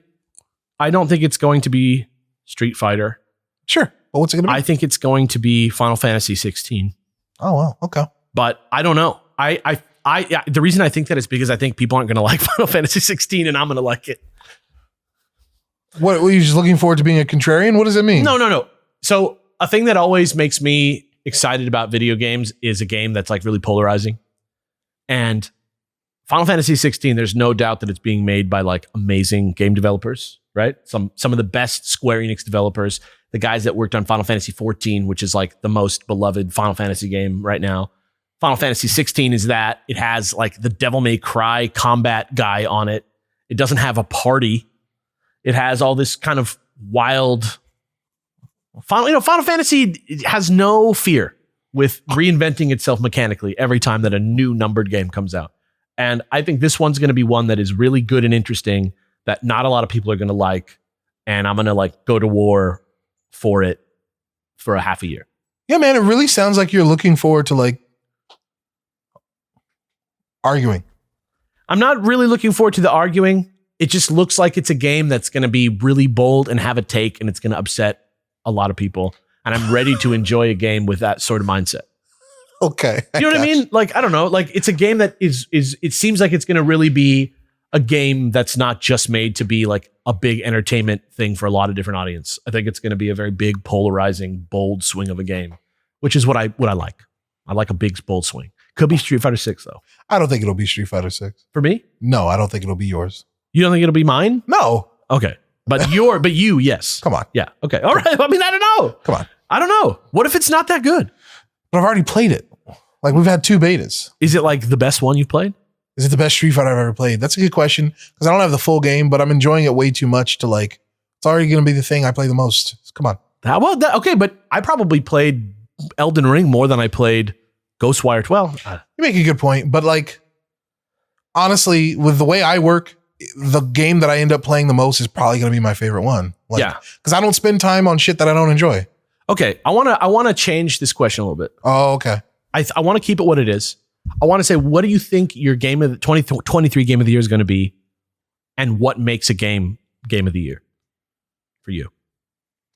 I don't think it's going to be Street Fighter. Sure. Well, what's it going to be? I think it's going to be Final Fantasy 16. Oh, wow. Okay. But I don't know. The reason I think that is because I think people aren't going to like Final Fantasy 16 and I'm going to like it. What, were you just looking forward to being a contrarian? What does it mean? No. So a thing that always makes me excited about video games is a game that's like really polarizing. And Final Fantasy 16, there's no doubt that it's being made by like amazing game developers, right? Some of the best Square Enix developers, the guys that worked on Final Fantasy 14, which is like the most beloved Final Fantasy game right now. Final Fantasy 16 is that. It has like the Devil May Cry combat guy on it. It doesn't have a party. It has all this kind of wild. Final Fantasy has no fear with reinventing itself mechanically every time that a new numbered game comes out. And I think this one's going to be one that is really good and interesting that not a lot of people are going to like. And I'm going to like go to war for it for a half a year. Yeah, man. It really sounds like you're looking forward to like arguing. I'm not really looking forward to the arguing. It just looks like it's a game that's going to be really bold and have a take, and it's going to upset a lot of people. And I'm ready to enjoy a game with that sort of mindset. Okay. You know what I mean? Like, I don't know. Like, it's a game that is it seems like it's going to really be a game that's not just made to be like a big entertainment thing for a lot of different audience. I think it's going to be a very big, polarizing, bold swing of a game, which is what I like. I like a big, bold swing. Could be Street Fighter 6 though. I don't think it'll be Street Fighter 6. For me? No, I don't think it'll be yours. You don't think it'll be mine? No. Okay. But you, yes. Come on. Yeah. Okay. All right. I mean, I don't know. Come on. I don't know. What if it's not that good? But I've already played it. Like we've had 2 betas. Is it like the best one you've played? Is it the best Street Fighter I've ever played? That's a good question because I don't have the full game, but I'm enjoying it way too much to like, it's already going to be the thing I play the most. Come on. Okay, but I probably played Elden Ring more than I played Ghostwire 12. You make a good point, but like, honestly, with the way I work, the game that I end up playing the most is probably going to be my favorite one. Like, Yeah. Because I don't spend time on shit that I don't enjoy. Okay, I want to change this question a little bit. Oh, okay. I want to keep it what it is. I want to say, what do you think your game of the 2023 game of the year is going to be, and what makes a game of the year for you?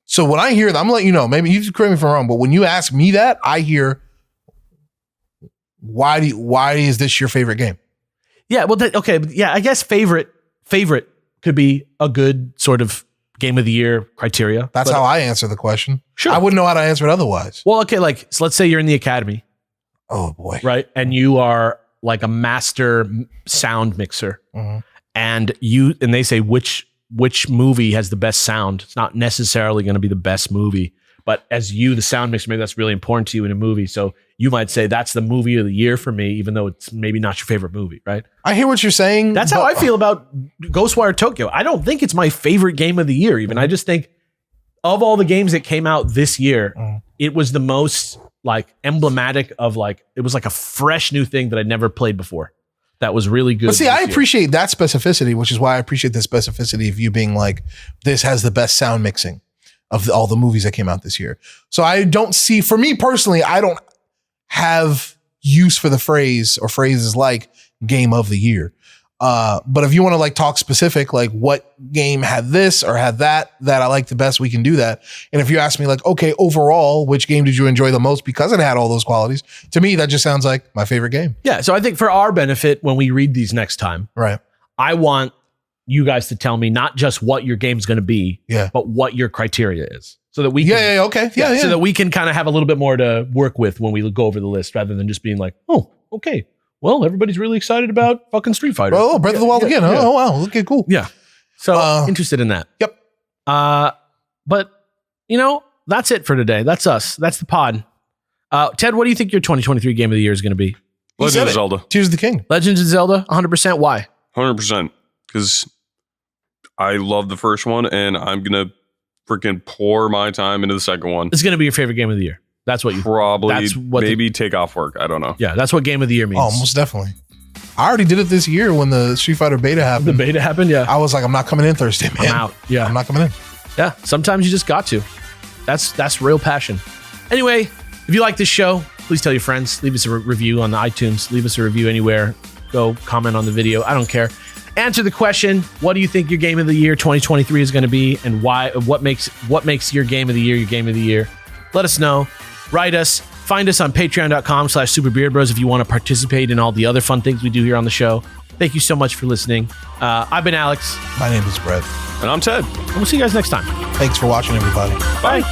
So when I hear that, I'm letting you know, maybe you correct me if I'm wrong, but when you ask me that, I hear, why is this your favorite game? Yeah, well, okay, yeah, I guess favorite could be a good sort of game of the year criteria. That's how I answer the question. Sure. I wouldn't know how to answer it otherwise. Well, okay, like, so let's say you're in the academy, Oh boy. right? And you are like a master sound mixer, Mhm. and they say which movie has the best sound. It's not necessarily going to be the best movie, But as the sound mixer, maybe that's really important to you in a movie. So you might say that's the movie of the year for me, even though it's maybe not your favorite movie, right? I hear what you're saying. That's how I feel about Ghostwire Tokyo. I don't think it's my favorite game of the year, even. I just think of all the games that came out this year, it was the most like emblematic of like, it was like a fresh new thing that I'd never played before. That was really good. But see, I appreciate that specificity, which is why I appreciate the specificity of you being like, this has the best sound mixing of all the movies that came out this year. So I don't see, for me personally, I don't have use for the phrase or phrases like game of the year. But if you want to like talk specific, like what game had this or had that I like the best, we can do that. And if you ask me like, okay, overall, which game did you enjoy the most because it had all those qualities? To me, that just sounds like my favorite game. Yeah. So I think for our benefit, when we read these next time, right, I want you guys to tell me not just what your game's going to be, but what your criteria is. So that we can, okay. So that we can kind of have a little bit more to work with when we go over the list rather than just being like, oh, okay. Well, everybody's really excited about fucking Street Fighter. Oh, Breath of the Wild again. Yeah. Oh, wow. Okay, cool. Yeah. So interested in that. Yep. But, you know, that's it for today. That's us. That's the pod. Ted, what do you think your 2023 game of the year is going to be? Legend of Zelda. Tears of the King. Legends of Zelda, 100%. Why? 100%. Because I love the first one, and I'm going to freaking pour my time into the second one. It's going to be your favorite game of the year. That's what you probably that's what maybe take off work. I don't know. Yeah, that's what game of the year means. Oh, most definitely. I already did it this year when the Street Fighter beta happened. The beta happened, yeah. I was like, I'm not coming in Thursday, man. I'm out. Yeah. I'm not coming in. Yeah, sometimes you just got to. That's real passion. Anyway, if you like this show, please tell your friends. Leave us a review on the iTunes. Leave us a review anywhere. Go comment on the video. I don't care. Answer the question, what do you think your game of the year 2023 is going to be, and why? What makes your game of the year your game of the year? Let us know. Write us. Find us on patreon.com/superbeardbros if you want to participate in all the other fun things we do here on the show. Thank you so much for listening. I've been Alex. My name is Brett. And I'm Ted. And we'll see you guys next time. Thanks for watching, everybody. Bye.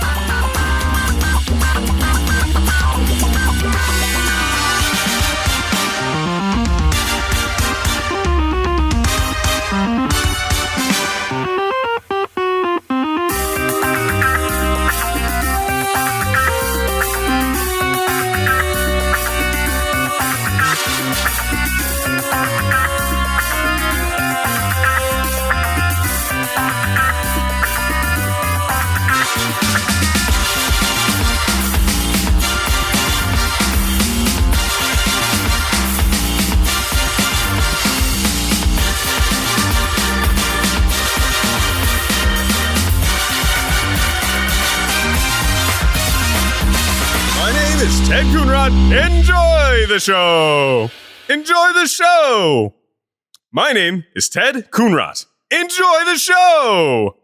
It's Ted Coonrod. Enjoy the show. Enjoy the show. My name is Ted Coonrod. Enjoy the show.